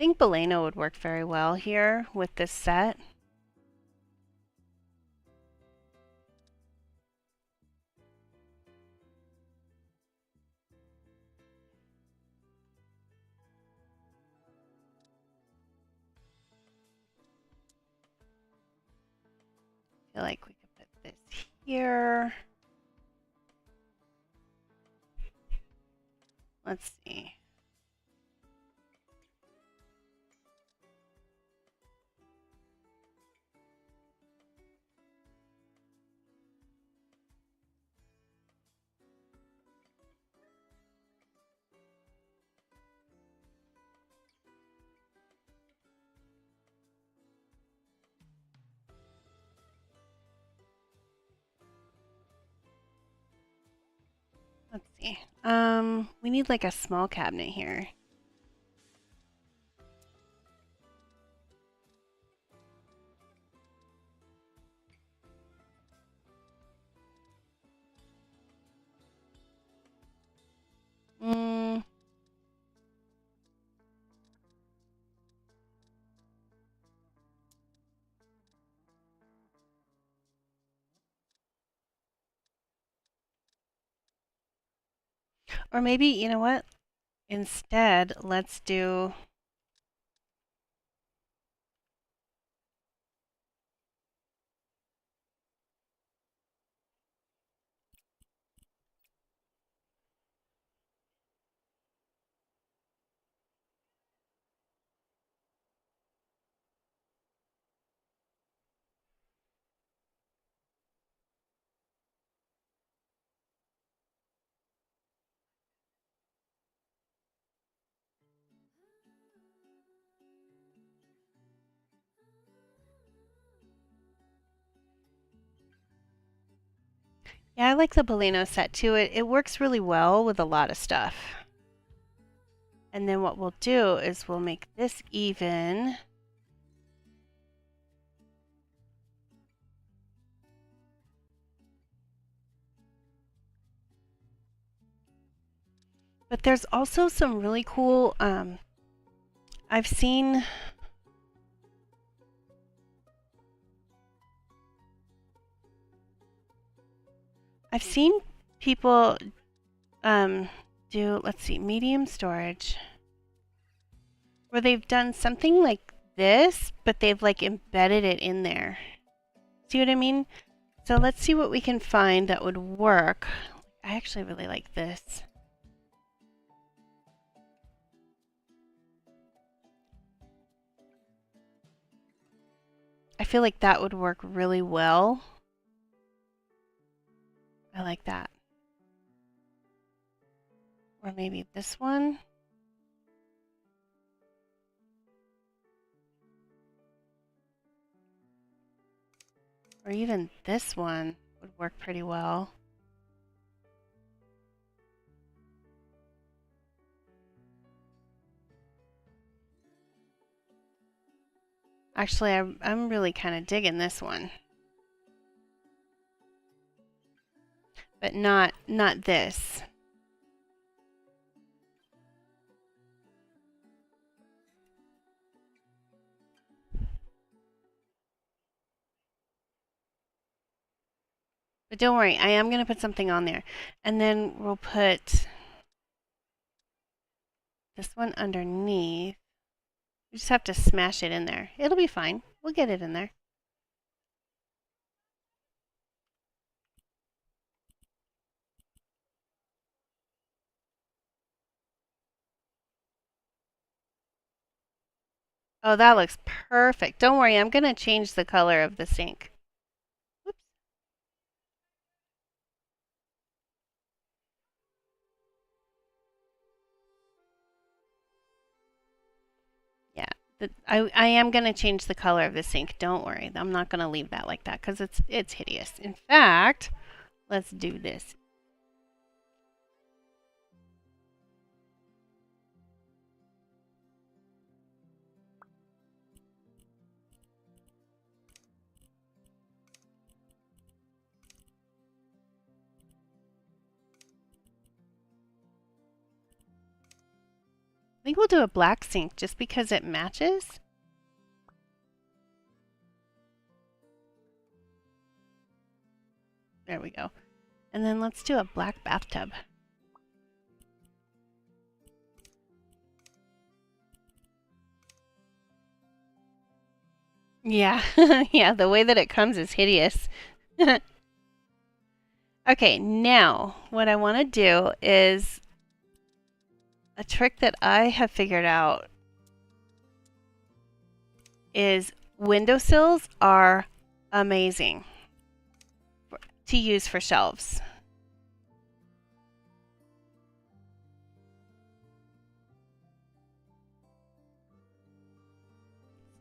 I think Beleno would work very well here with this set. I feel like we could put this here. Let's see. Let's see. We need like a small cabinet here. Mm, or maybe, you know what? Instead, let's do. Yeah, I like the Bolino set too. It works really well with a lot of stuff. And then what we'll do is we'll make this even. But there's also some really cool, I've seen people do, let's see, medium storage, where they've done something like this, but they've like embedded it in there. See what I mean? So let's see what we can find that would work. I actually really like this. I feel like that would work really well. I like that. Or maybe this one. Or even this one would work pretty well. Actually, I'm really kind of digging this one. But not this. But don't worry, I am going to put something on there. And then we'll put this one underneath. You just have to smash it in there. It'll be fine. We'll get it in there. Oh, that looks perfect. Don't worry, I'm going to change the color of the sink. Whoops. Yeah, I am going to change the color of the sink. Don't worry. I'm not going to leave that like that because it's hideous. In fact, let's do this. I think we'll do a black sink just because it matches. There we go. And then let's do a black bathtub. Yeah, yeah, the way that it comes is hideous. Okay, now what I want to do is a trick that I have figured out is windowsills are amazing to use for shelves.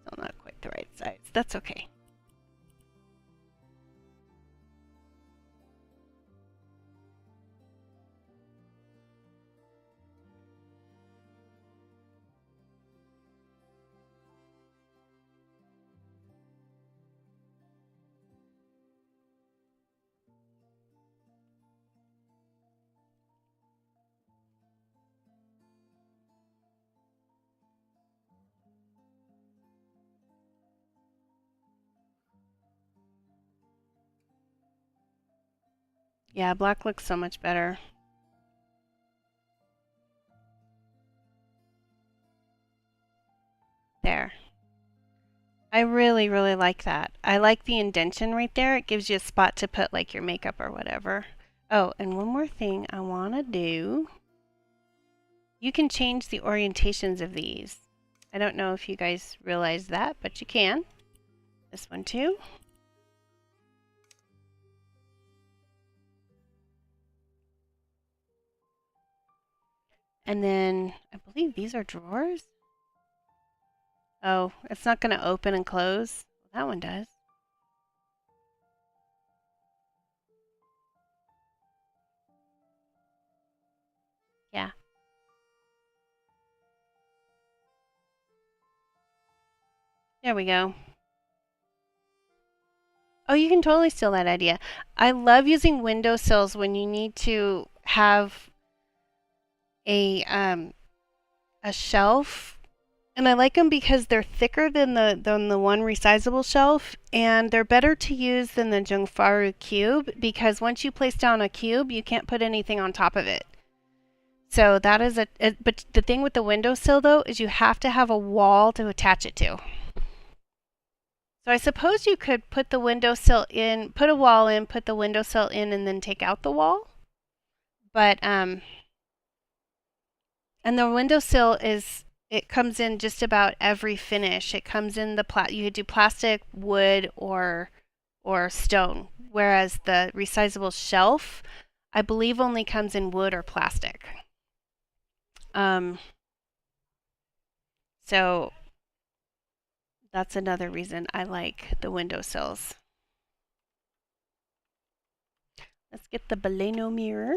Still not quite the right size. That's okay. Yeah, black looks so much better. There. I really, really like that. I like the indentation right there. It gives you a spot to put like your makeup or whatever. Oh, and one more thing I want to do. You can change the orientations of these. I don't know if you guys realize that, but you can. This one too. And then I believe these are drawers. Oh, it's not going to open and close. That one does. There we go. Oh, you can totally steal that idea. I love using windowsills when you need to have a a shelf, and I like them because they're thicker than the one resizable shelf, and they're better to use than the Jungfaru cube because once you place down a cube, you can't put anything on top of it. So that is but the thing with the windowsill though is you have to have a wall to attach it to. So I suppose you could put the windowsill in, put a wall in, put the windowsill in, and then take out the wall. But and the windowsill is, it comes in just about every finish. It comes in you could do plastic, wood, or stone. Whereas the resizable shelf, I believe, only comes in wood or plastic. So that's another reason I like the windowsills. Let's get the Baleno mirror.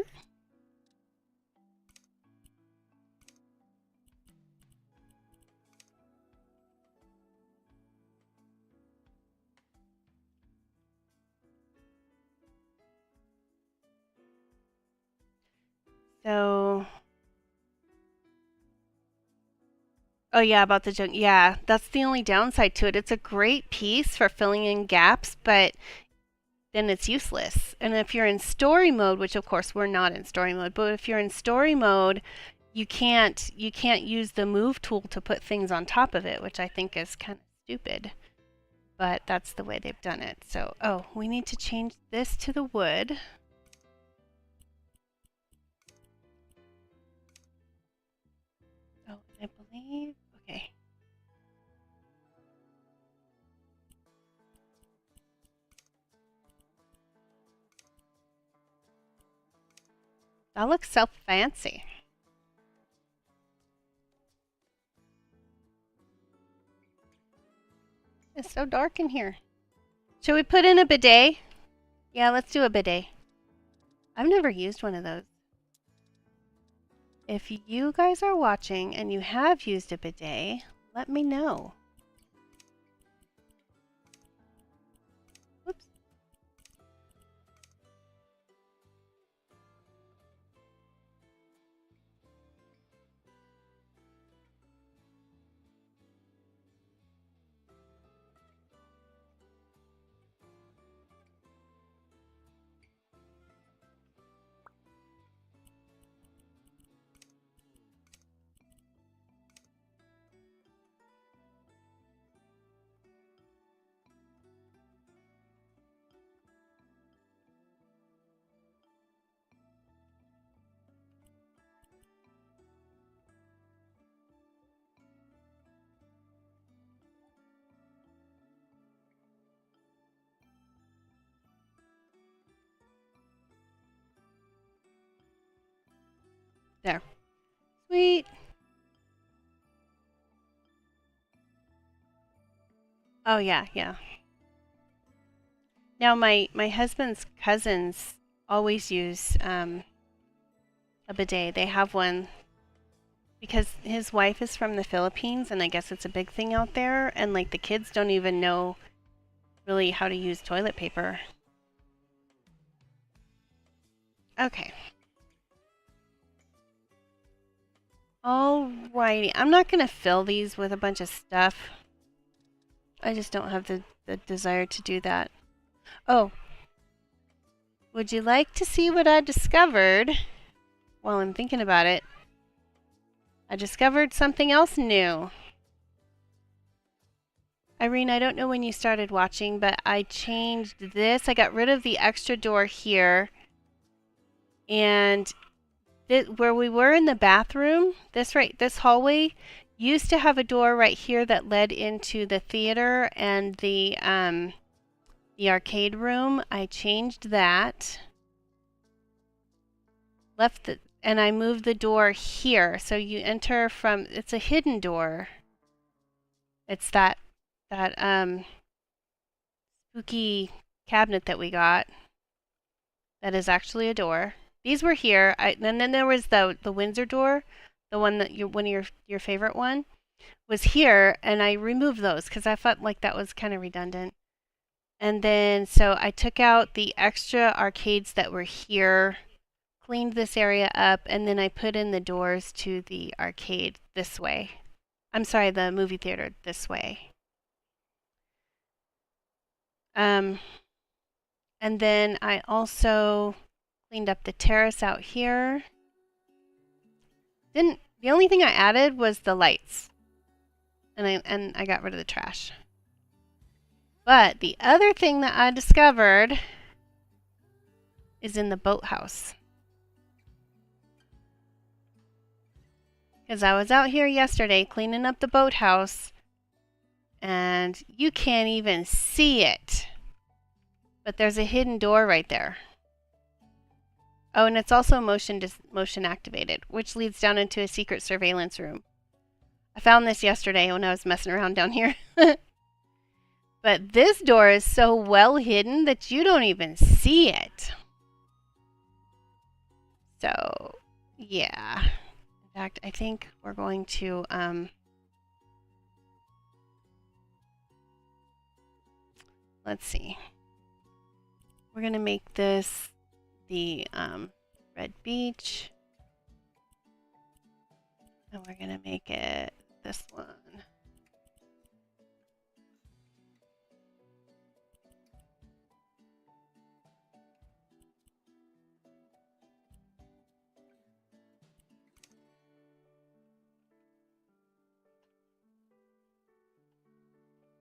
So, oh yeah, about the junk. Yeah, that's the only downside to it. It's a great piece for filling in gaps, but then it's useless. And if you're in story mode, which of course we're not in story mode, but if you're in story mode, you can't use the move tool to put things on top of it, which I think is kind of stupid. But that's the way they've done it. So, oh, we need to change this to the wood. Oh, I believe, okay. That looks so fancy. It's so dark in here. Should we put in a bidet? Yeah, let's do a bidet. I've never used one of those. If you guys are watching and you have used a bidet, let me know. Whoops. There. Sweet. Oh yeah, yeah. Now my husband's cousins always use a bidet. They have one because his wife is from the Philippines, and I guess it's a big thing out there. And like the kids don't even know really how to use toilet paper. Okay. Alrighty, I'm not gonna fill these with a bunch of stuff. I just don't have the desire to do that. Oh, would you like to see what I discovered while I'm thinking about it? I discovered something else new. Irene, I don't know when you started watching, but I changed this. I got rid of the extra door here. And where we were in the bathroom, this hallway used to have a door right here that led into the theater and the arcade room. I changed that. And I moved the door here. So you enter from, it's a hidden door. It's that spooky cabinet that we got that is actually a door. These were here. And then there was the Windsor door, the one that one of your favorite one. was here, and I removed those because I felt like that was kind of redundant. And then, so I took out the extra arcades that were here, cleaned this area up, and then I put in the doors to the arcade this way. I'm sorry, the movie theater this way. And then I also cleaned up the terrace out here. The only thing I added was the lights. And I got rid of the trash. But the other thing that I discovered is in the boathouse. Because I was out here yesterday cleaning up the boathouse, and you can't even see it. But there's a hidden door right there. Oh, and it's also motion activated, which leads down into a secret surveillance room. I found this yesterday when I was messing around down here. But this door is so well hidden that you don't even see it. So, yeah. In fact, I think we're going to, let's see. We're going to make this the red beach. And we're going to make it this one.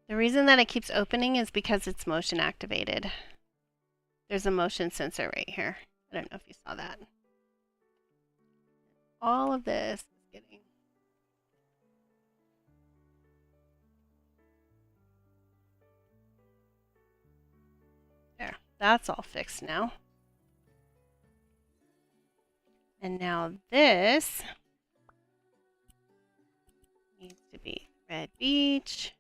The reason that it keeps opening is because it's motion activated. There's a motion sensor right here. I don't know if you saw that. All of this is getting... There, that's all fixed now. And now this needs to be red beach.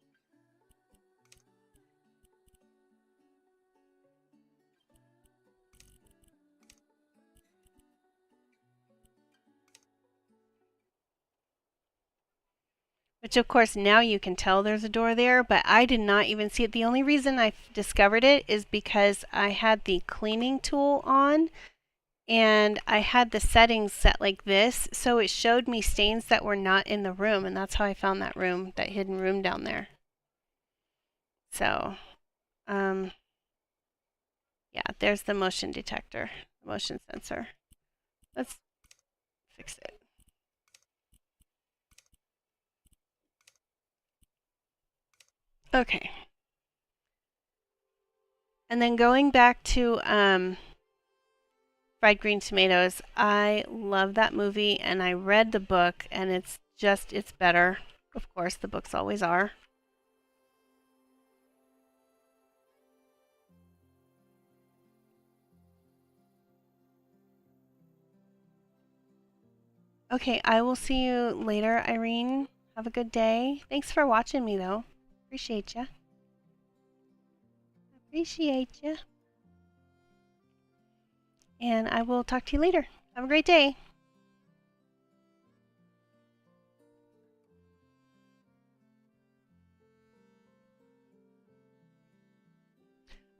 Which of course now you can tell there's a door there, but I did not even see it. The only reason I discovered it is because I had the cleaning tool on and I had the settings set like this, so it showed me stains that were not in the room, and that's how I found that room, that hidden room down there. So, yeah, there's the motion detector, motion sensor. Let's fix it. Okay. And then going back to Fried Green Tomatoes, I love that movie, and I read the book, and it's better. Of course, the books always are. Okay, I will see you later, Irene. Have a good day. Thanks for watching me, though. Appreciate ya. Appreciate ya. And I will talk to you later. Have a great day.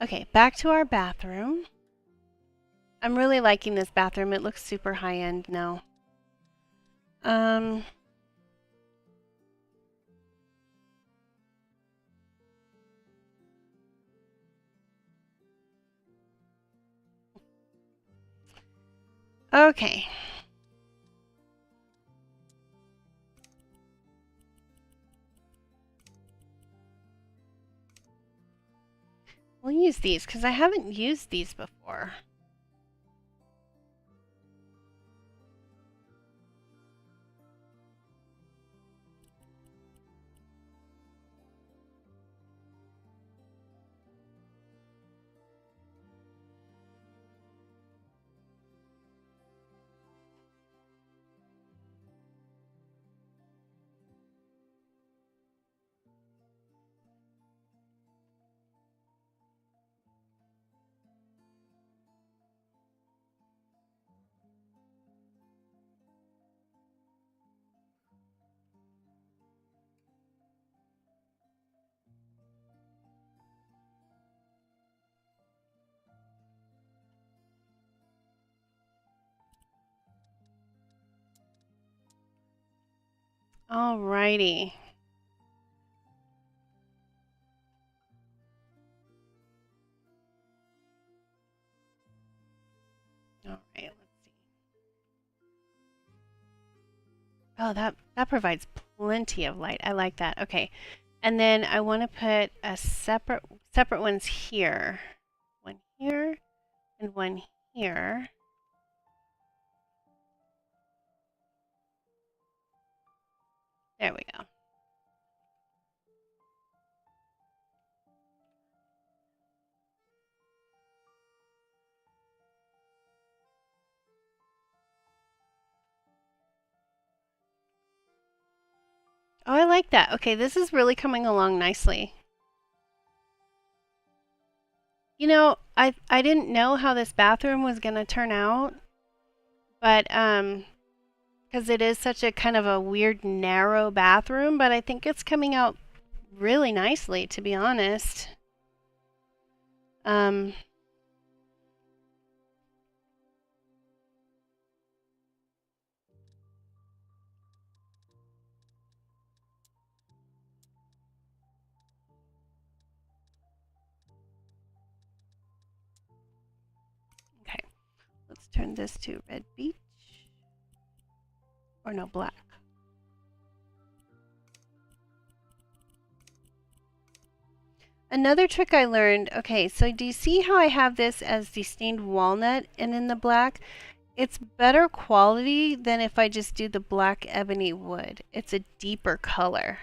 Okay, back to our bathroom. I'm really liking this bathroom. It looks super high-end now. Okay. We'll use these because I haven't used these before. Alrighty. All right, let's see. Oh, that provides plenty of light. I like that. Okay. And then I want to put a separate ones here. One here and one here. There we go. Oh, I like that. Okay, this is really coming along nicely. You know, I didn't know how this bathroom was gonna turn out, but because it is such a kind of a weird narrow bathroom, but I think it's coming out really nicely, to be honest. Um, okay, let's turn this to red beach, or no, black. Another trick I learned, okay, so do you see how I have this as the stained walnut and in the black? It's better quality than if I just do the black ebony wood. It's a deeper color.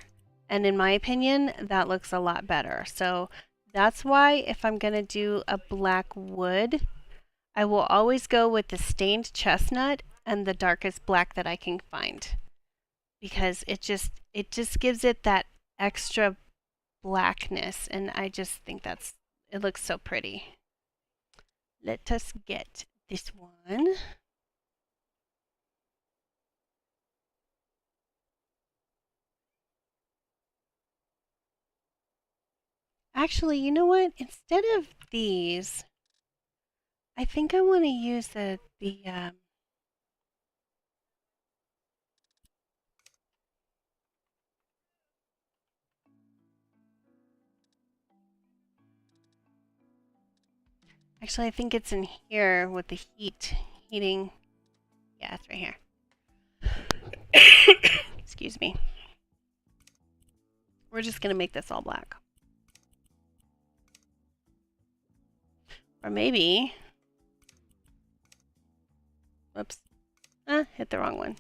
And in my opinion, that looks a lot better. So that's why if I'm going to do a black wood, I will always go with the stained chestnut and the darkest black that I can find. Because it just gives it that extra blackness, and I just think it looks so pretty. Let us get this one. Actually, you know what? Instead of these, I think I want to use the actually I think it's in here with the heating. Yeah, it's right here. Excuse me. We're just gonna make this all black. Or maybe, whoops, hit the wrong one.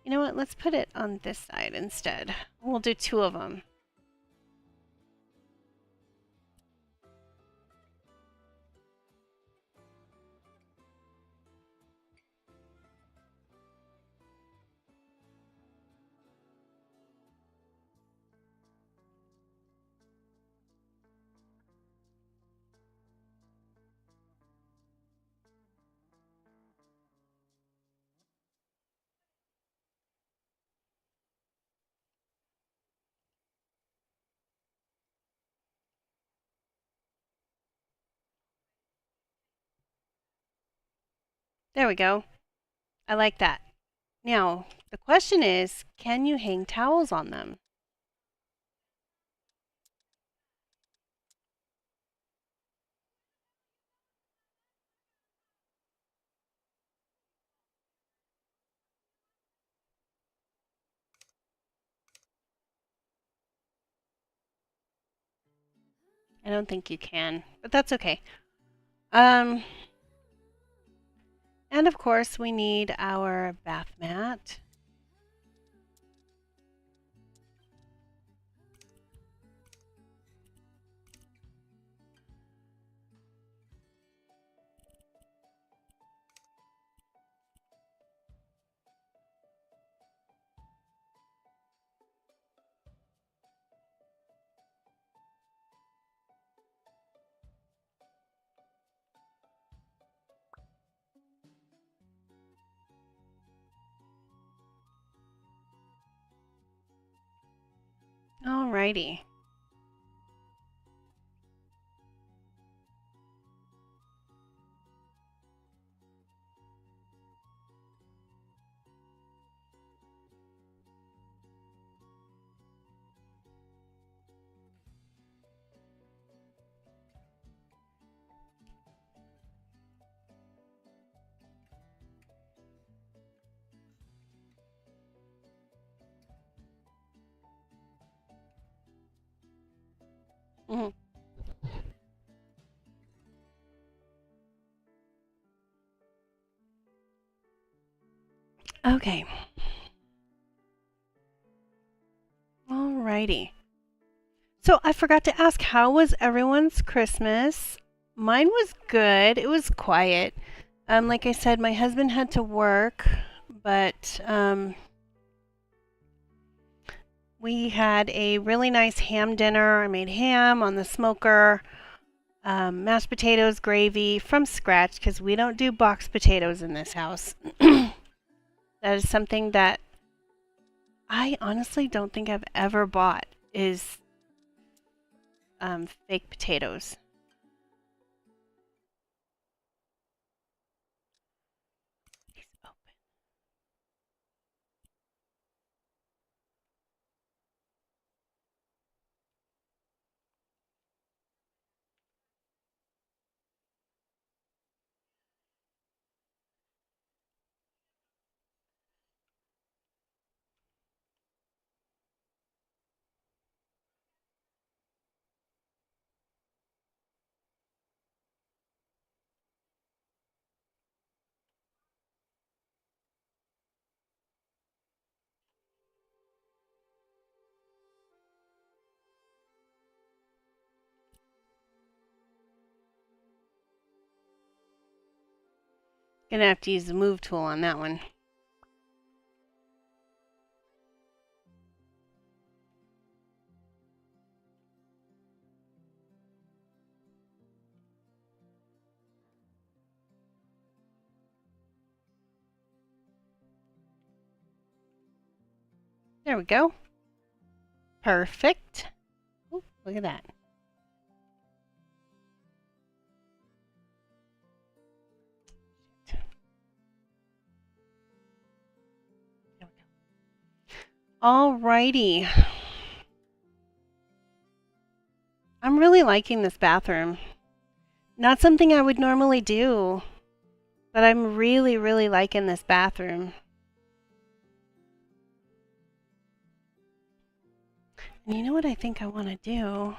You know what? Let's put it on this side instead. We'll do two of them. There we go. I like that. Now, the question is, can you hang towels on them? I don't think you can, but that's okay. Um, and of course, we need our bath mat. Alrighty. Mhm. Okay. Alrighty. So I forgot to ask, how was everyone's Christmas? Mine was good. It was quiet. Like I said, my husband had to work, but we had a really nice ham dinner. I made ham on the smoker, mashed potatoes, gravy from scratch because we don't do box potatoes in this house. That is something that I honestly don't think I've ever bought is fake potatoes. Gonna have to use the move tool on that one. There we go. Perfect. Ooh, look at that. There we go. Alrighty. I'm really liking this bathroom. Not something I would normally do, but I'm really, really liking this bathroom. And you know what I think I want to do?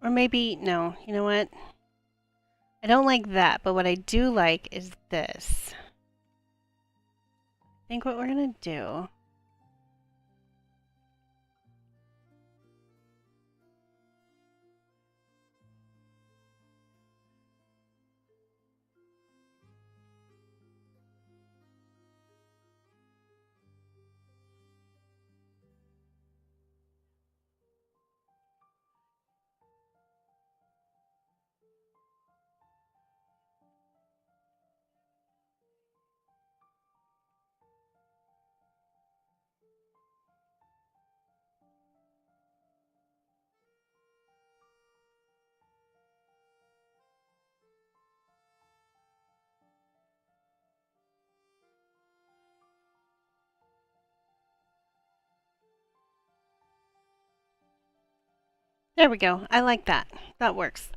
Or maybe, no, you know what? I don't like that, but what I do like is this. I think what we're going to do. There we go. I like that. That works.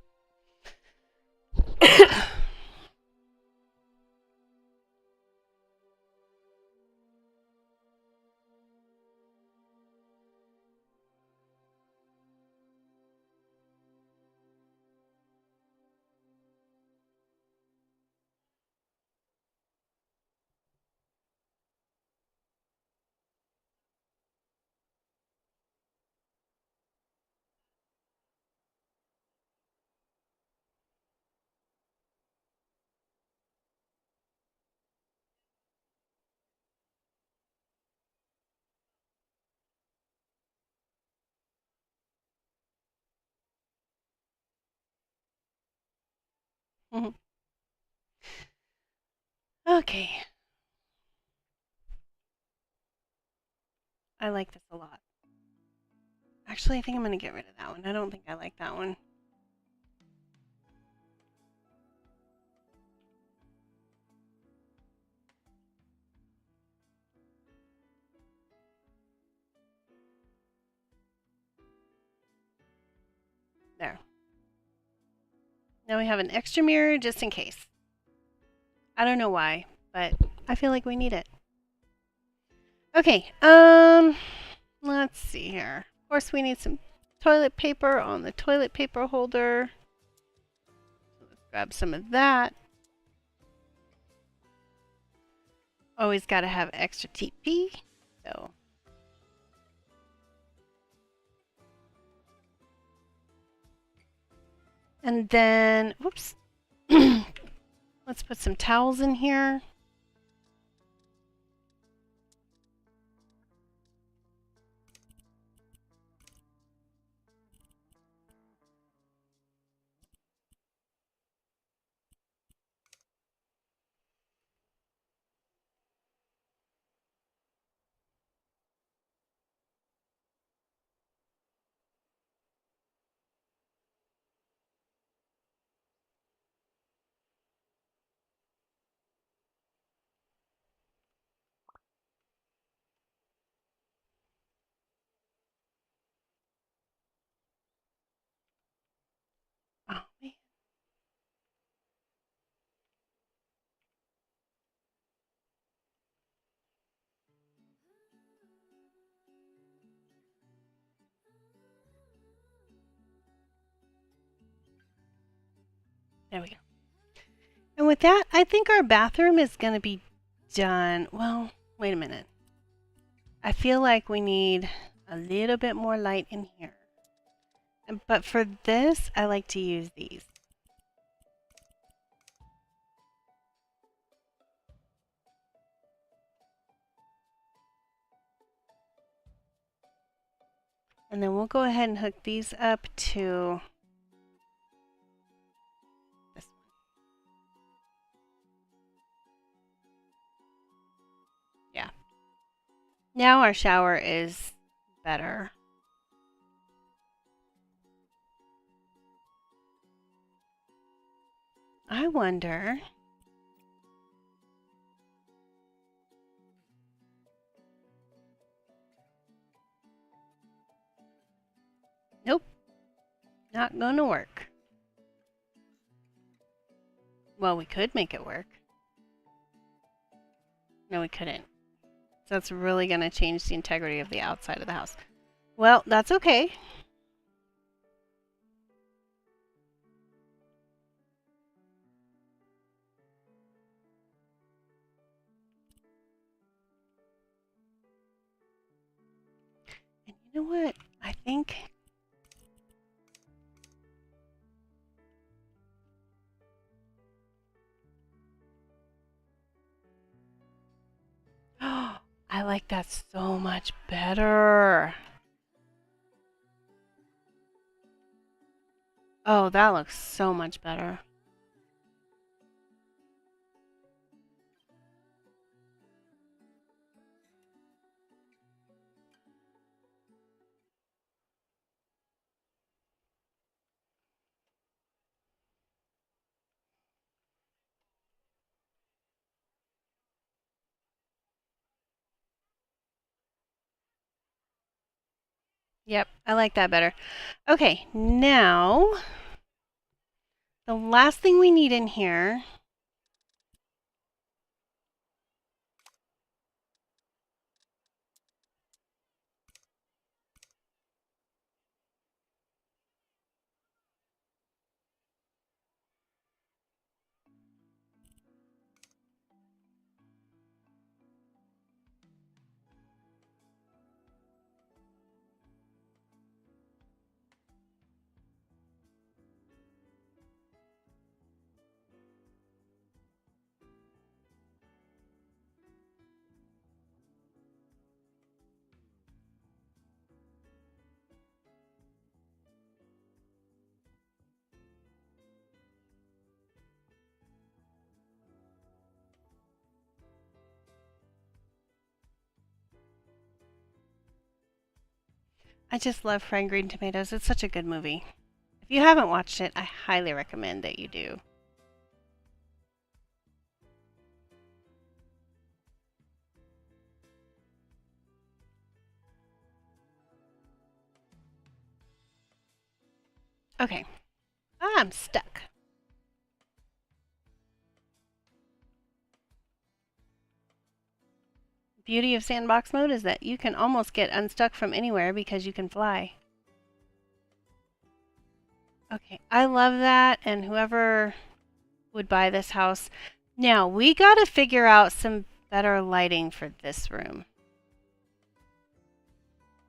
Okay. I like this a lot. Actually, I think I'm going to get rid of that one. I don't think I like that one. There. Now we have an extra mirror just in case. I don't know why, but I feel like we need it. Okay, let's see here. Of course, we need some toilet paper on the toilet paper holder. So let's grab some of that. Always got to have extra TP. So. And then, whoops. Let's put some towels in here. Oh, man. There we go. And with that, I think our bathroom is going to be done. Well, wait a minute. I feel like we need a little bit more light in here. But for this, I like to use these. And then we'll go ahead and hook these up to this one. Yeah. Now our shower is better. I wonder. Nope. Not gonna work. Well, we could make it work. No, we couldn't. So that's really gonna change the integrity of the outside of the house. Well, that's okay. And you know what? I think I like that so much better. Oh, that looks so much better. Yep, I like that better. Okay, now the last thing we need in here I just love fried green tomatoes. It's such a good movie. If you haven't watched it, I highly recommend that you do. Okay. I'm stuck. Beauty of sandbox mode is that you can almost get unstuck from anywhere because you can fly. Okay, I love that, and whoever would buy this house. Now, we gotta figure out some better lighting for this room.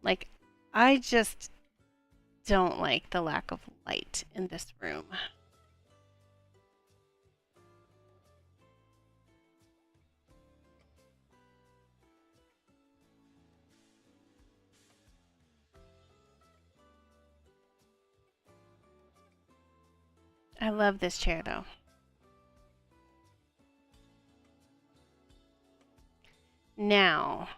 Like, I just don't like the lack of light in this room. I love this chair though. Now,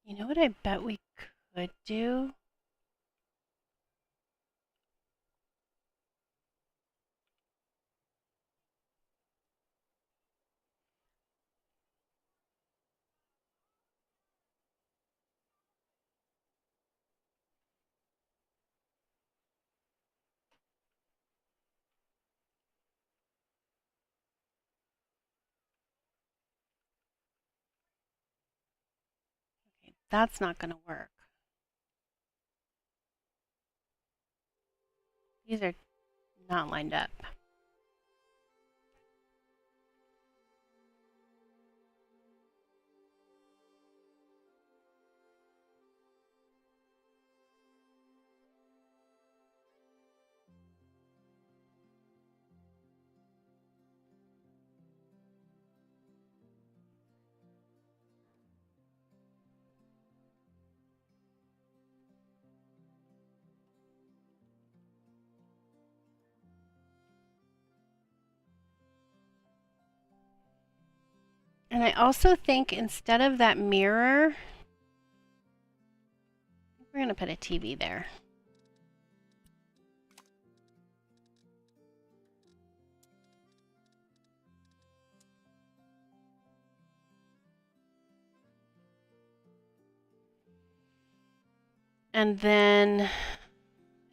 you know what I bet we could do? Okay, that's not gonna work. These are not lined up. And I also think instead of that mirror, we're gonna put a TV there. And then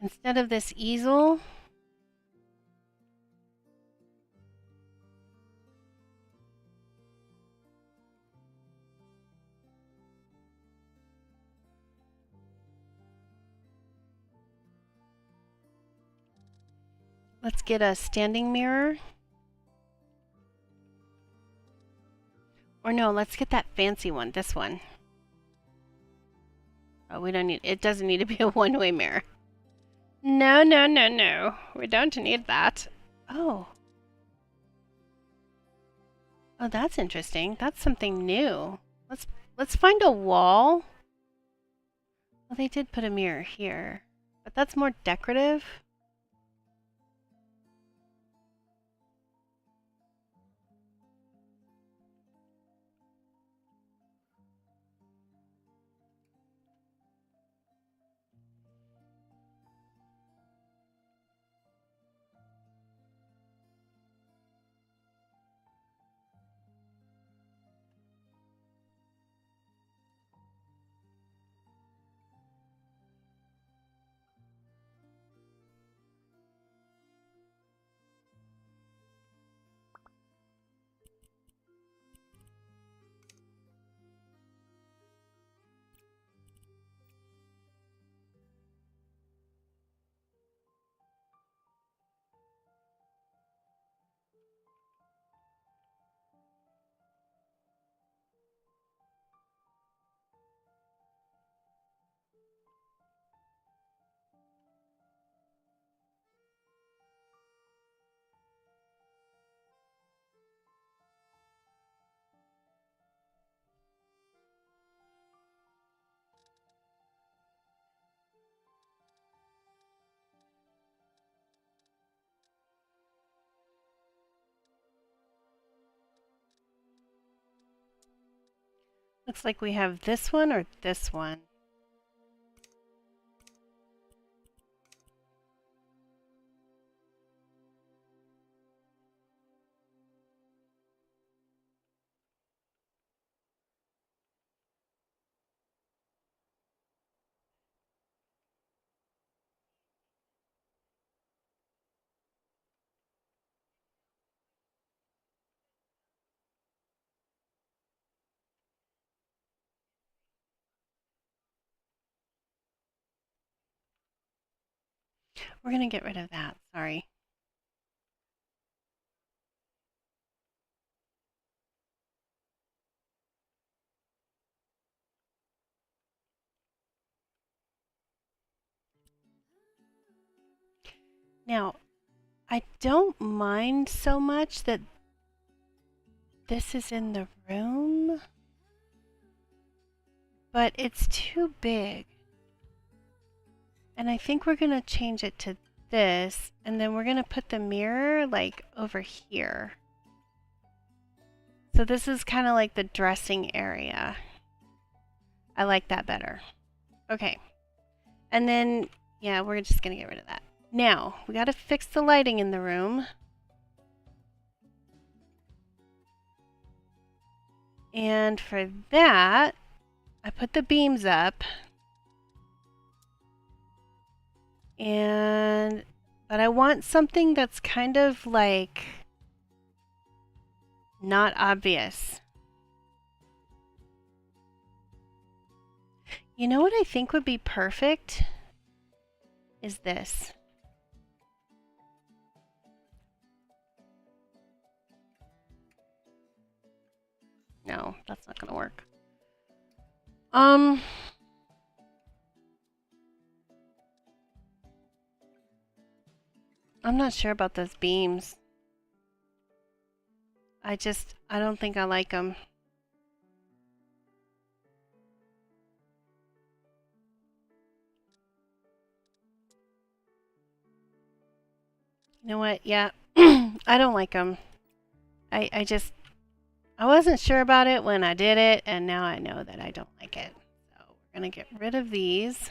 instead of this easel, let's get a standing mirror. Or no, let's get that fancy one, this one. Oh, we don't need, it doesn't need to be a one-way mirror. No, no, no, no. We don't need that. Oh. Oh, that's interesting. That's something new. Let's find a wall. Well, they did put a mirror here, but that's more decorative. Looks like we have this one or this one. We're going to get rid of that. Sorry. Now, I don't mind so much that this is in the room, but it's too big. And I think we're going to change it to this, and then we're going to put the mirror like over here. So this is kind of like the dressing area. I like that better. Okay. And then, yeah, we're just going to get rid of that. Now, we got to fix the lighting in the room. And for that, I put the beams up. But I want something that's kind of like not obvious. You know what I think would be perfect? Is this. No, that's not gonna work. I'm not sure about those beams. I don't think I like them. You know what? Yeah, I don't like them. I wasn't sure about it when I did it, and now I know that I don't like it. So we're gonna get rid of these.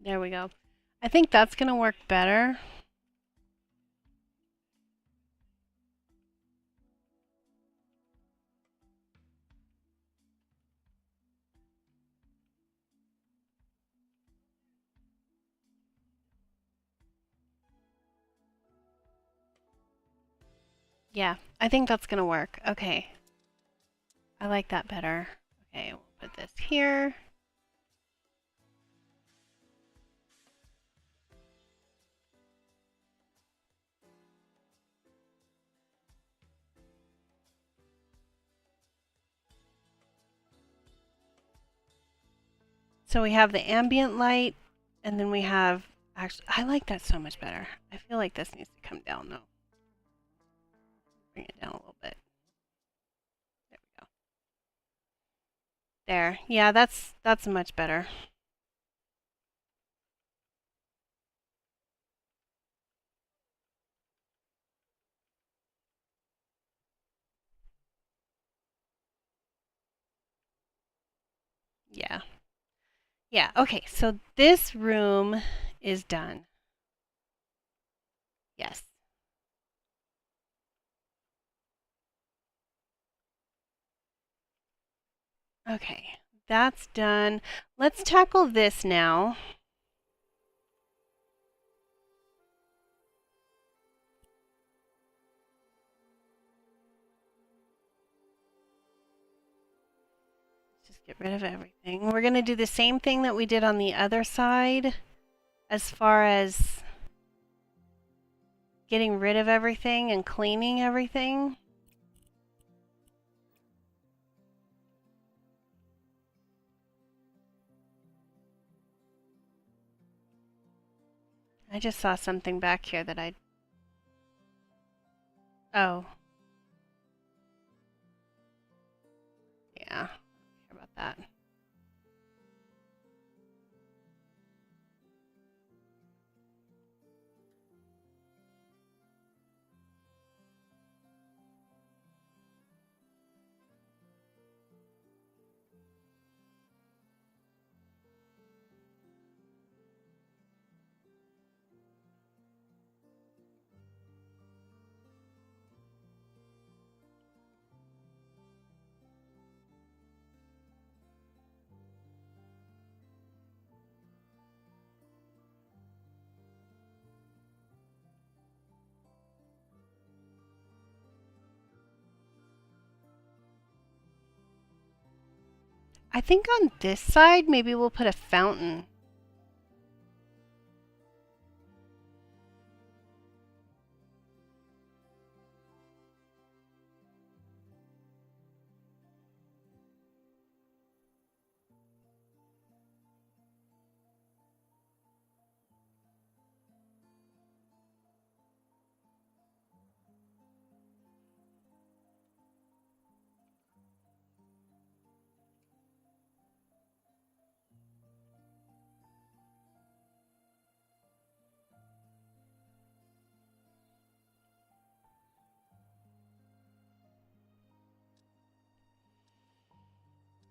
There we go. I think that's gonna work better. Yeah, I think that's gonna work. Okay. I like that better. Okay, we'll put this here. So we have the ambient light, and then we have, actually, I like that so much better. I feel like this needs to come down though. Bring it down a little bit. There we go. There, yeah, that's much better. Yeah. Yeah, okay, so this room is done. Yes. Okay, that's done. Let's tackle this now. Just get rid of everything. We're going to do the same thing that we did on the other side as far as getting rid of everything and cleaning everything. I just saw something back here that I... Oh. Yeah. Care about that. I think on this side, maybe we'll put a fountain.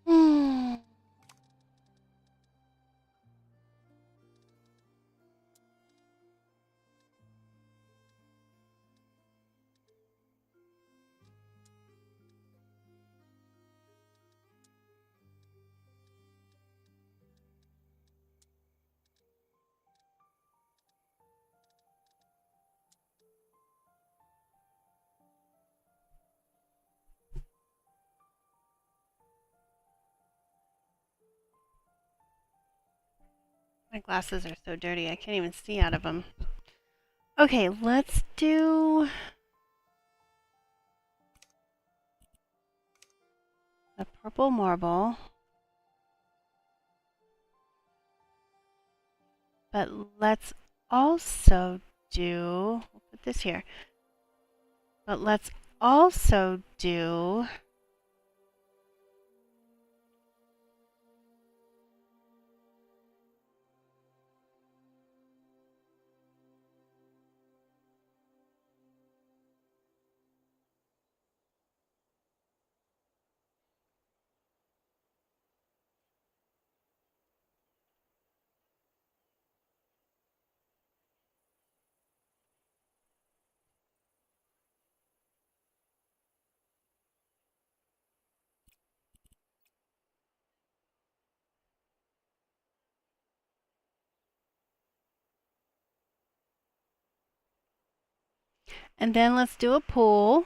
Hmm. My glasses are so dirty, I can't even see out of them. Okay, let's do the purple marble. But let's also do, we'll put this here. But let's also do and then let's do a pool.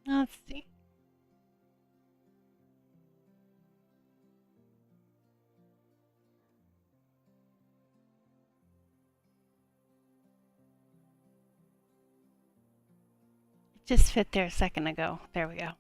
Let's see. It just fit there a second ago. There we go.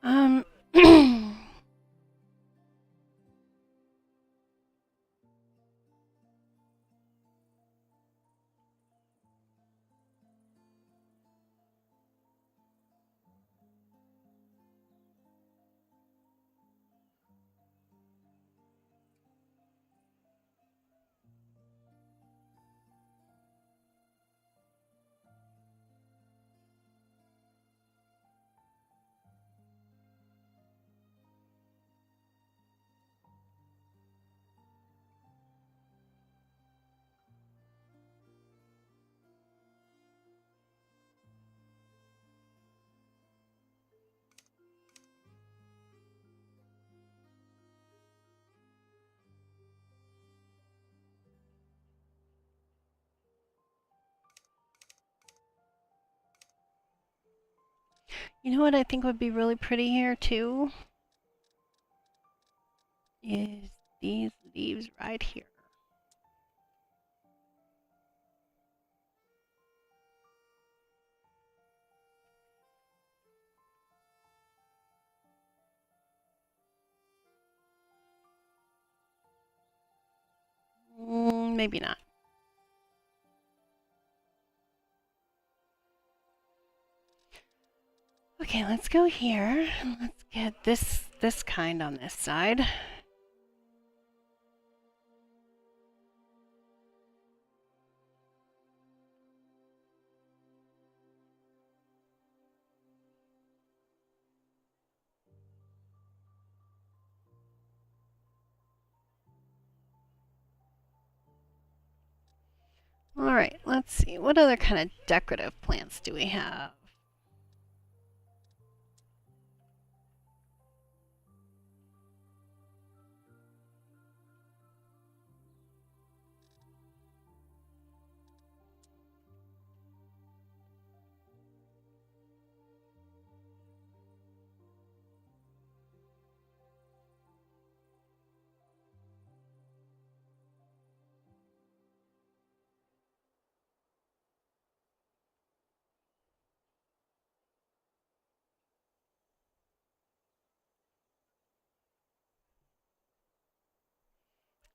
Um, you know what I think would be really pretty here too? Is these leaves right here. Maybe not. Okay, let's go here and let's get this kind on this side. All right, let's see. What other kind of decorative plants do we have?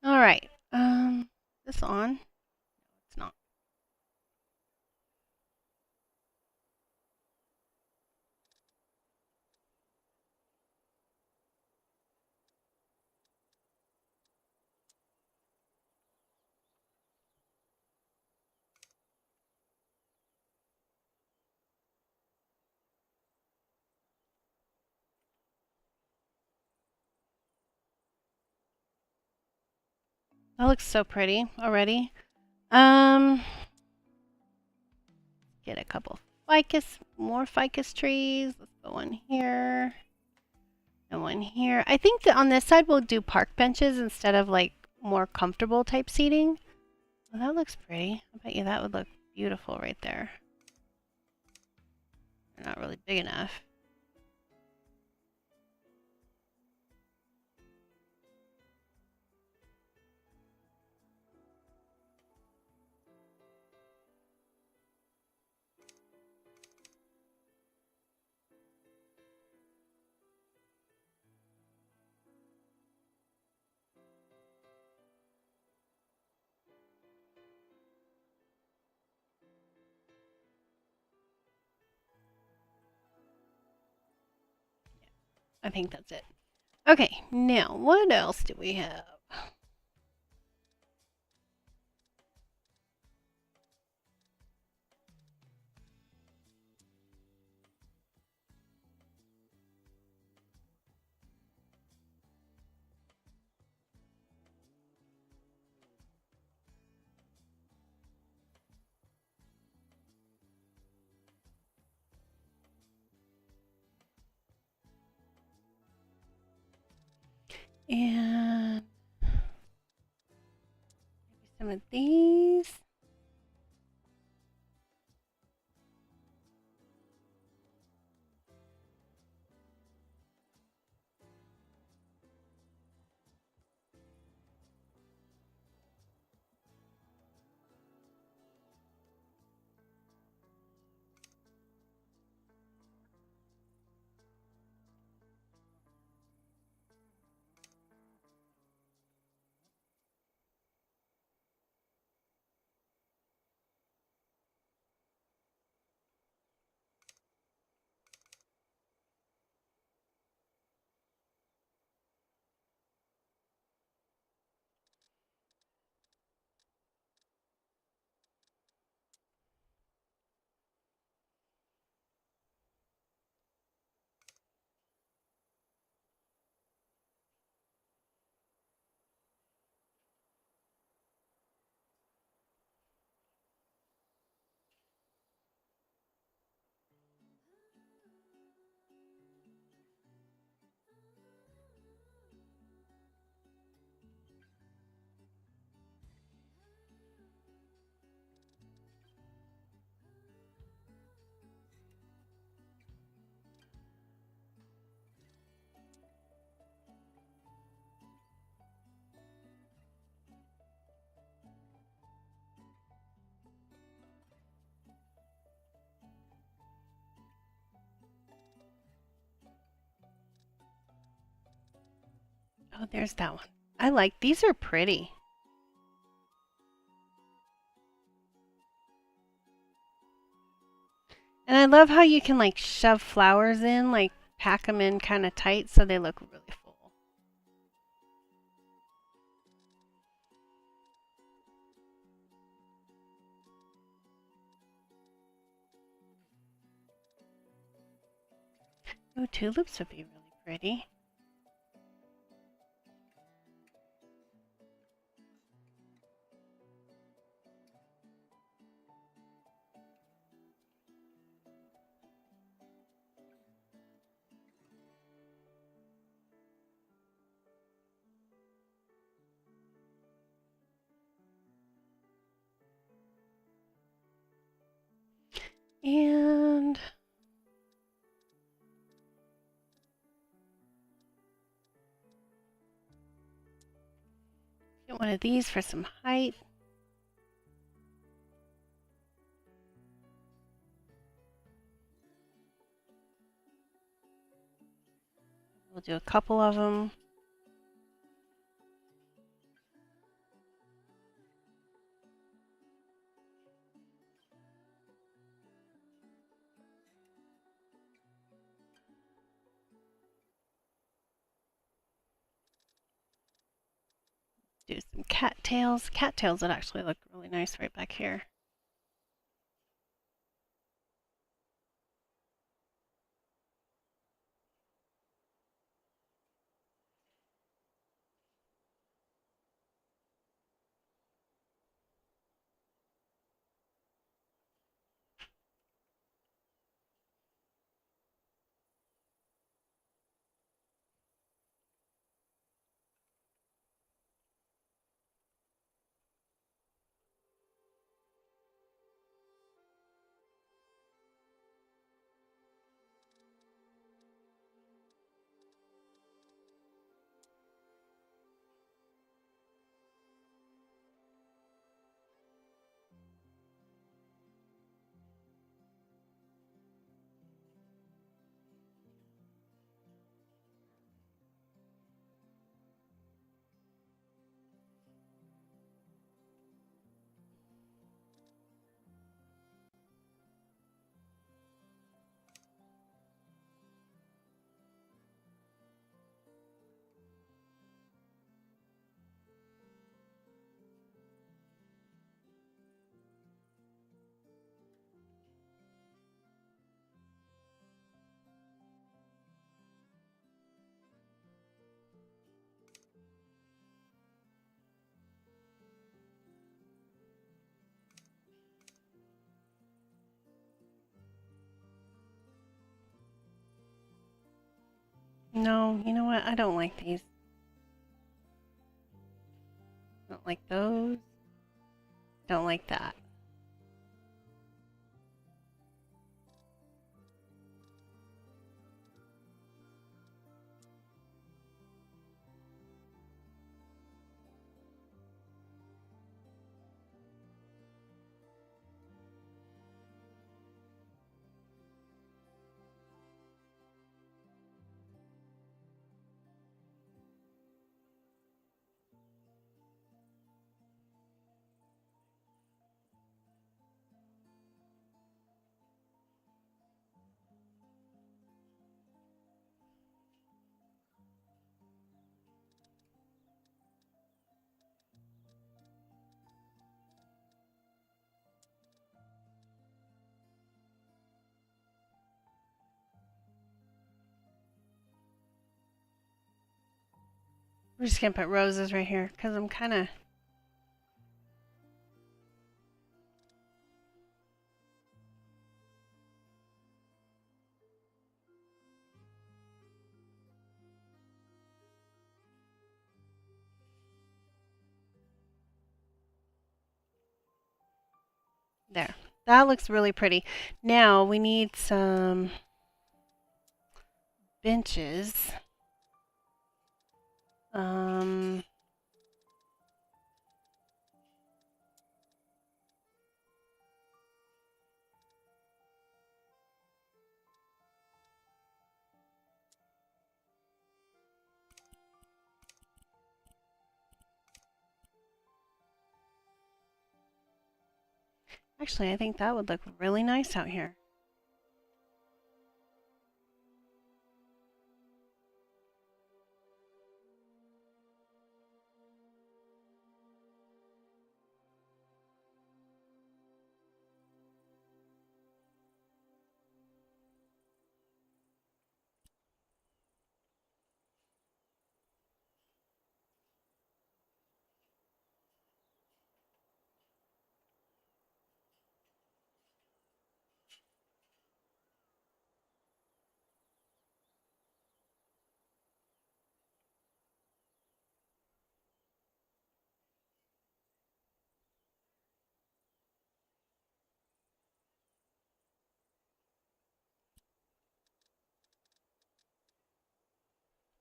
All right. This on? No, it's not. That looks so pretty already. Get a couple more ficus trees. Let's go one here and one here. I think that on this side we'll do park benches instead of like more comfortable type seating. Well, that looks pretty. I bet you that would look beautiful right there. They're not really big enough. I think that's it. Okay, now what else do we have? And maybe some of these. Oh, there's that one. I like these are pretty. And I love how you can like shove flowers in, like pack them in kind of tight so they look really full. Oh, tulips would be really pretty. And get one of these for some height. We'll do a couple of them. Do some cattails. Cattails would actually look really nice right back here. No, you know what? I don't like these. Don't like those. Don't like that. We're just gonna put roses right here because I'm kind of. There. That looks really pretty. Now we need some benches. Um, Actually, I think that would look really nice out here.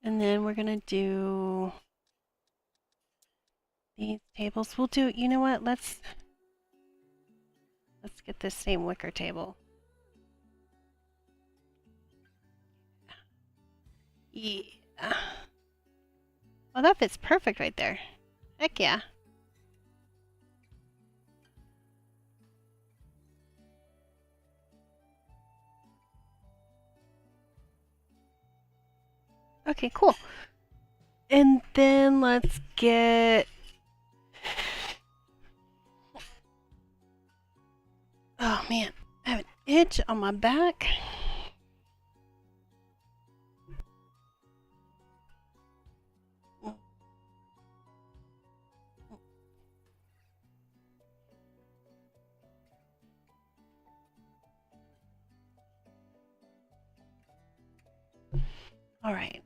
And then we're gonna do these tables. We'll do, you know what? Let's get this same wicker table. Yeah. Well, that fits perfect right there. Heck yeah. Okay, cool. And then let's get... Oh man, I have an itch on my back. All right.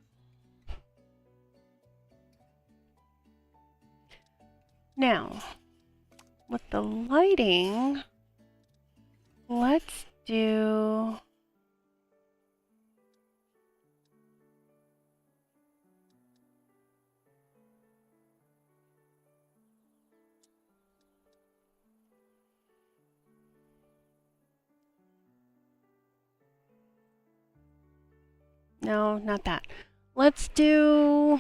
Now, with the lighting, let's do... No, not that. Let's do...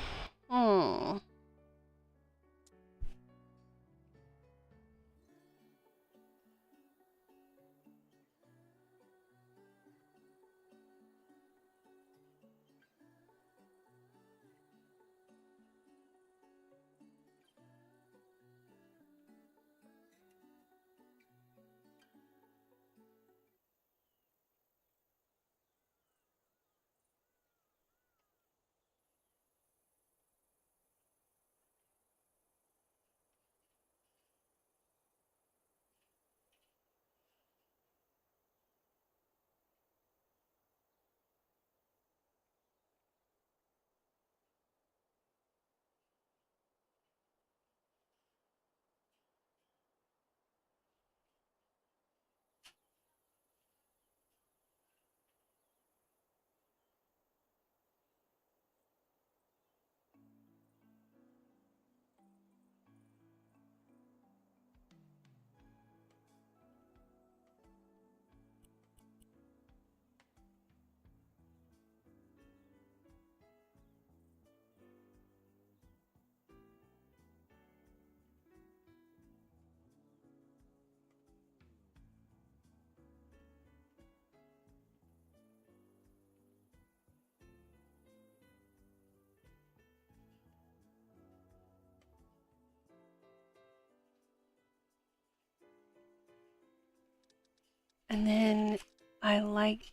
And then I like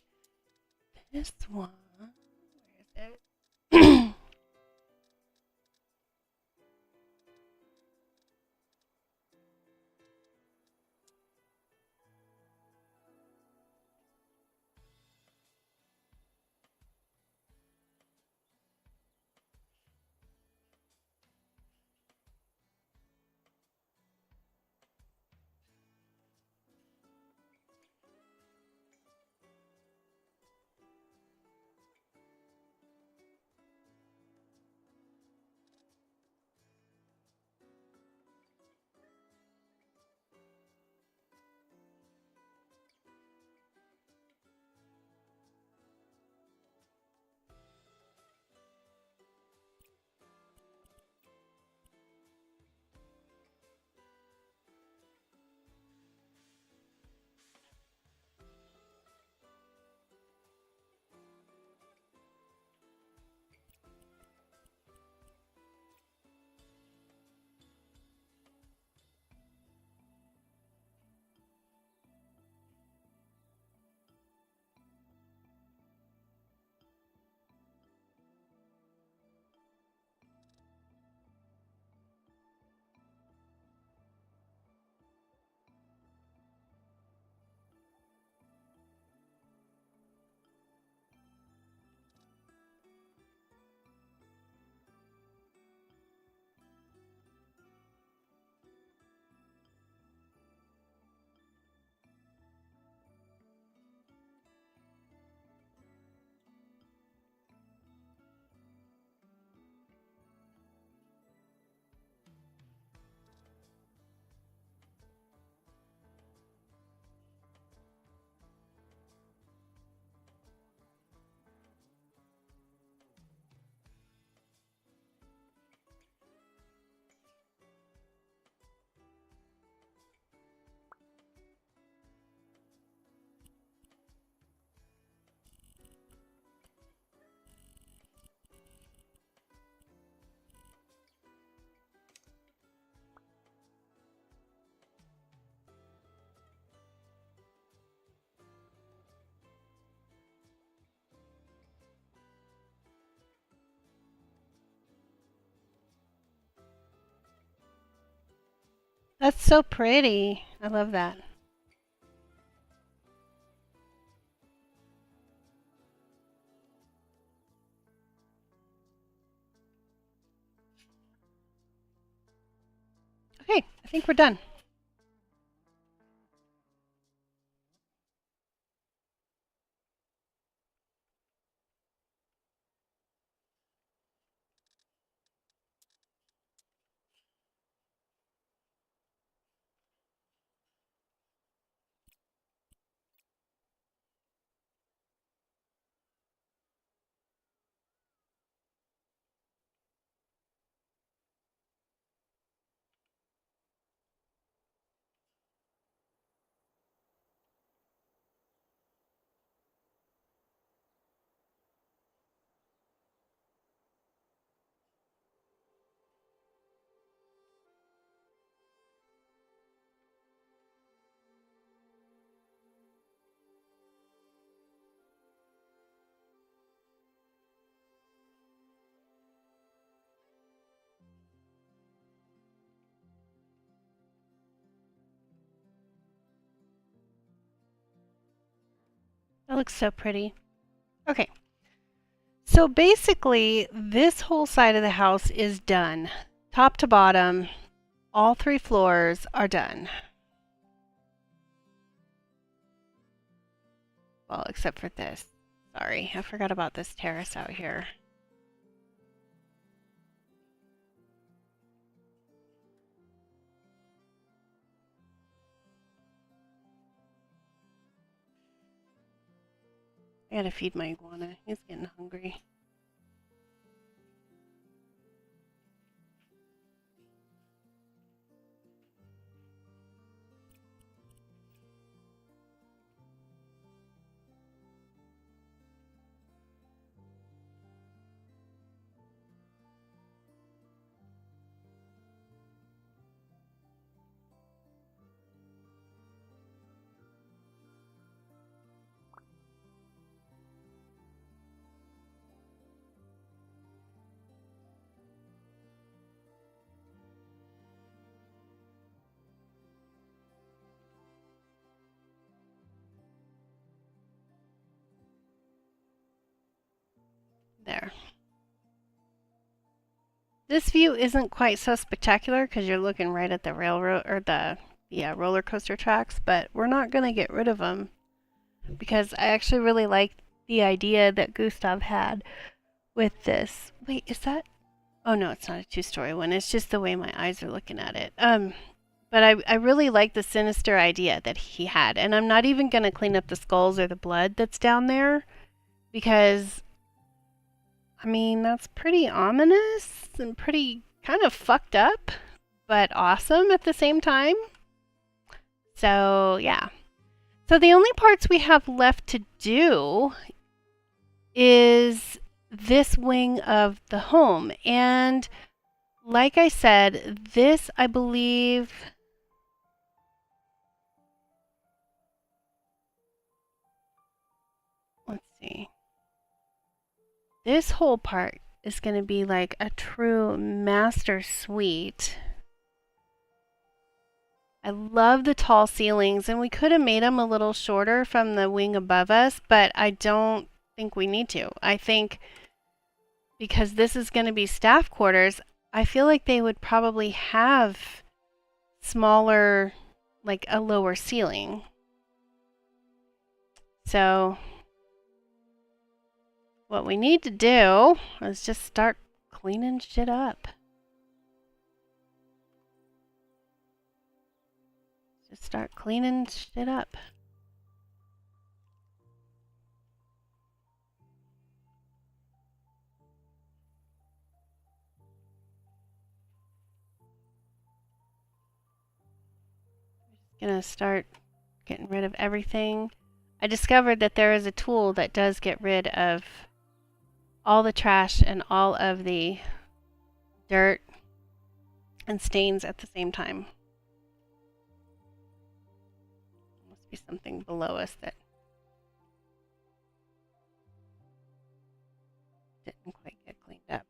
this one. Where is it? That's so pretty. I love that. Okay, I think we're done. That looks so pretty. Okay. So basically, this whole side of the house is done. Top to bottom, all 3 floors are done. Well, except for this. Sorry, I forgot about this terrace out here. I gotta feed my iguana. He's getting hungry. There. This view isn't quite so spectacular because you're looking right at the railroad or the roller coaster tracks, but we're not going to get rid of them because I actually really like the idea that Gustav had with this. Wait, is that? Oh no, it's not a two-story one. It's just the way my eyes are looking at it. But I really like the sinister idea that he had, and I'm not even going to clean up the skulls or the blood that's down there because I mean, that's pretty ominous and pretty kind of fucked up, but awesome at the same time. So, yeah. So the only parts we have left to do is this wing of the home. And like I said, this, I believe... Let's see. This whole part is going to be like a true master suite. I love the tall ceilings, and we could have made them a little shorter from the wing above us, but I don't think we need to. I think because this is going to be staff quarters, I feel like they would probably have smaller, like a lower ceiling. So what we need to do is just start cleaning shit up. Just start cleaning shit up. Gonna start getting rid of everything. I discovered that there is a tool that does get rid of all the trash and all of the dirt and stains at the same time. Must be something below us that didn't quite get cleaned up.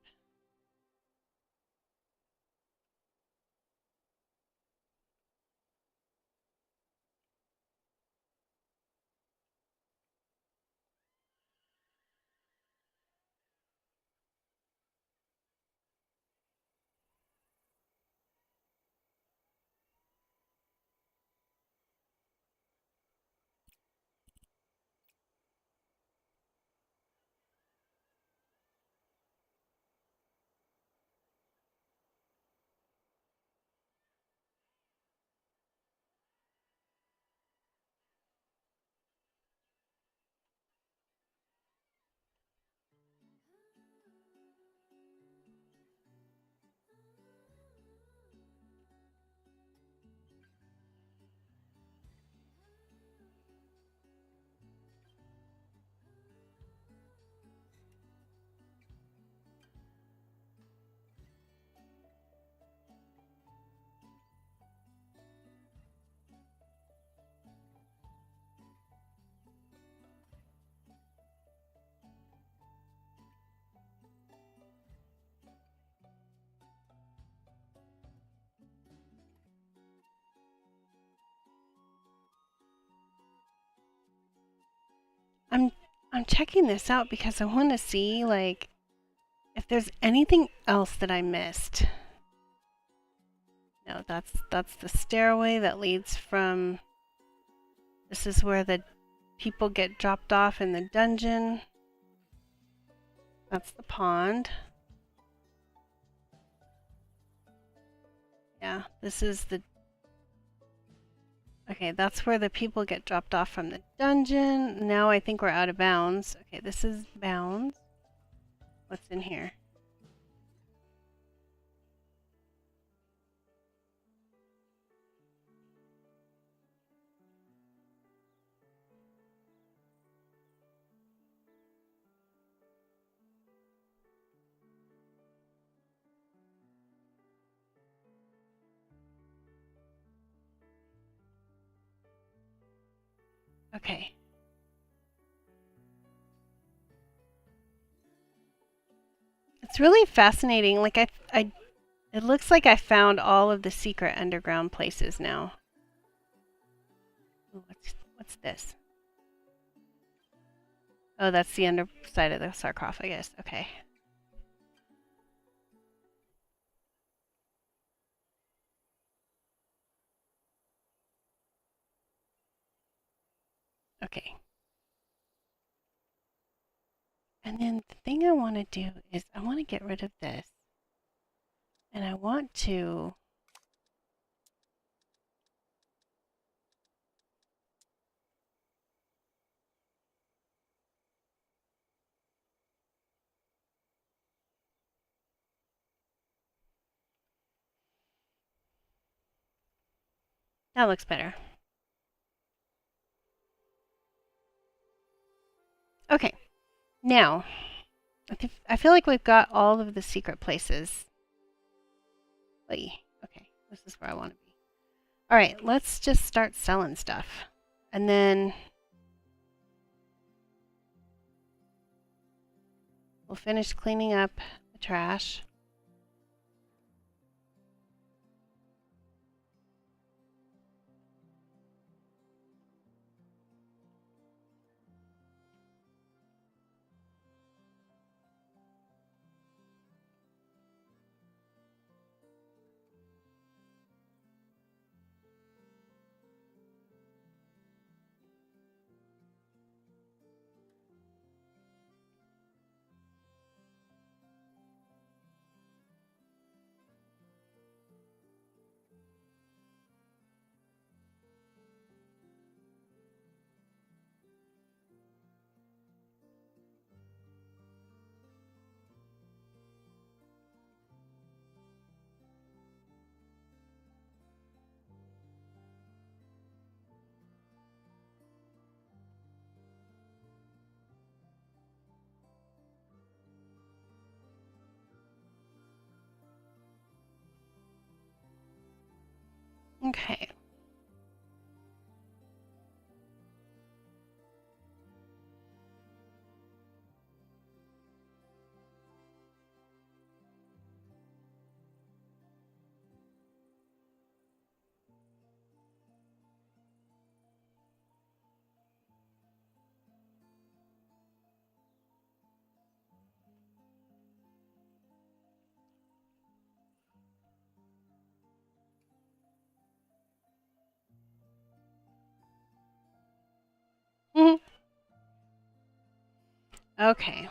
I'm checking this out because I want to see like if there's anything else that I missed. No, that's the stairway that leads from. This is where the people get dropped off in the dungeon. That's the pond. Yeah, this is the... Okay, that's where the people get dropped off from the dungeon. Now I think we're out of bounds. Okay, this is bounds. What's in here? Okay. It's really fascinating. Like it looks like I found all of the secret underground places now. Ooh, what's this? Oh, that's the underside of the sarcophagus. Okay. Okay. And then the thing I want to do is I want to get rid of this. And I want to... That looks better. Okay. Now, I feel like we've got all of the secret places. Okay, this is where I want to be. All right, let's just start selling stuff. And then we'll finish cleaning up the trash. Okay. Mhm. Okay.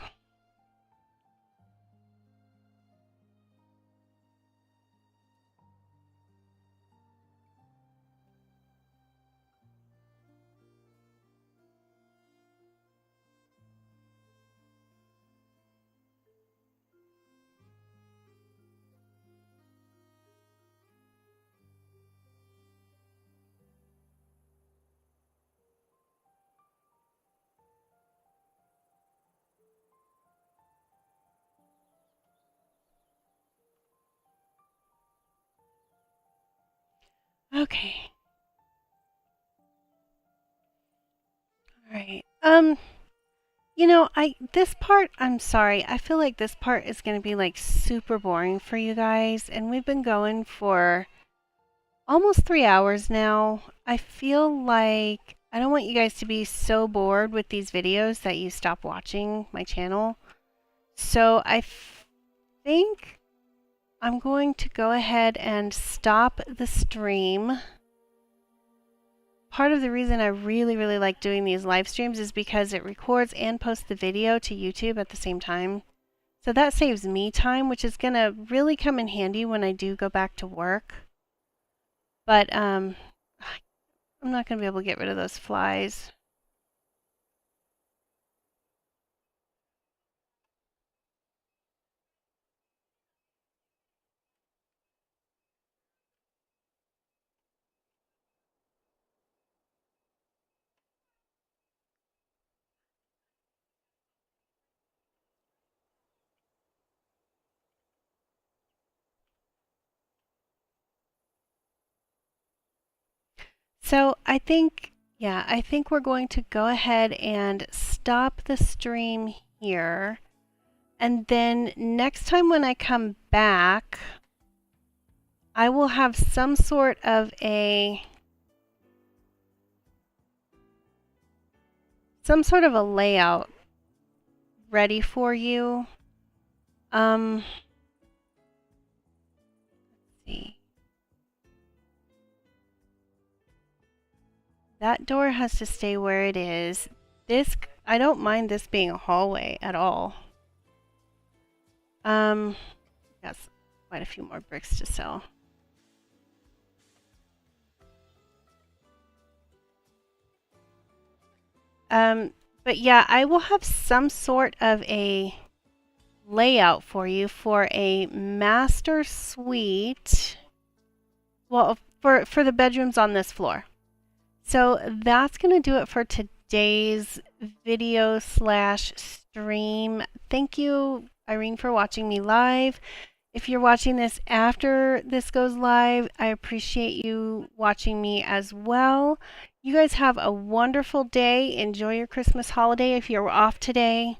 Okay. All right. You know, this part, I'm sorry. I feel like this part is going to be like super boring for you guys, and we've been going for almost 3 hours now. I feel like I don't want you guys to be so bored with these videos that you stop watching my channel. So I think I'm going to go ahead and stop the stream. Part of the reason I really, really like doing these live streams is because it records and posts the video to YouTube at the same time. So that saves me time, which is going to really come in handy when I do go back to work. But I'm not going to be able to get rid of those flies. So I think we're going to go ahead and stop the stream here. And then next time when I come back, I will have some sort of a layout ready for you. Let's see. That door has to stay where it is. This, I don't mind this being a hallway at all. Yes, quite a few more bricks to sell. But yeah, I will have some sort of a layout for you for a master suite. Well, for the bedrooms on this floor. So that's going to do it for today's video slash stream. Thank you, Irene, for watching me live. If you're watching this after this goes live, I appreciate you watching me as well. You guys have a wonderful day. Enjoy your Christmas holiday if you're off today.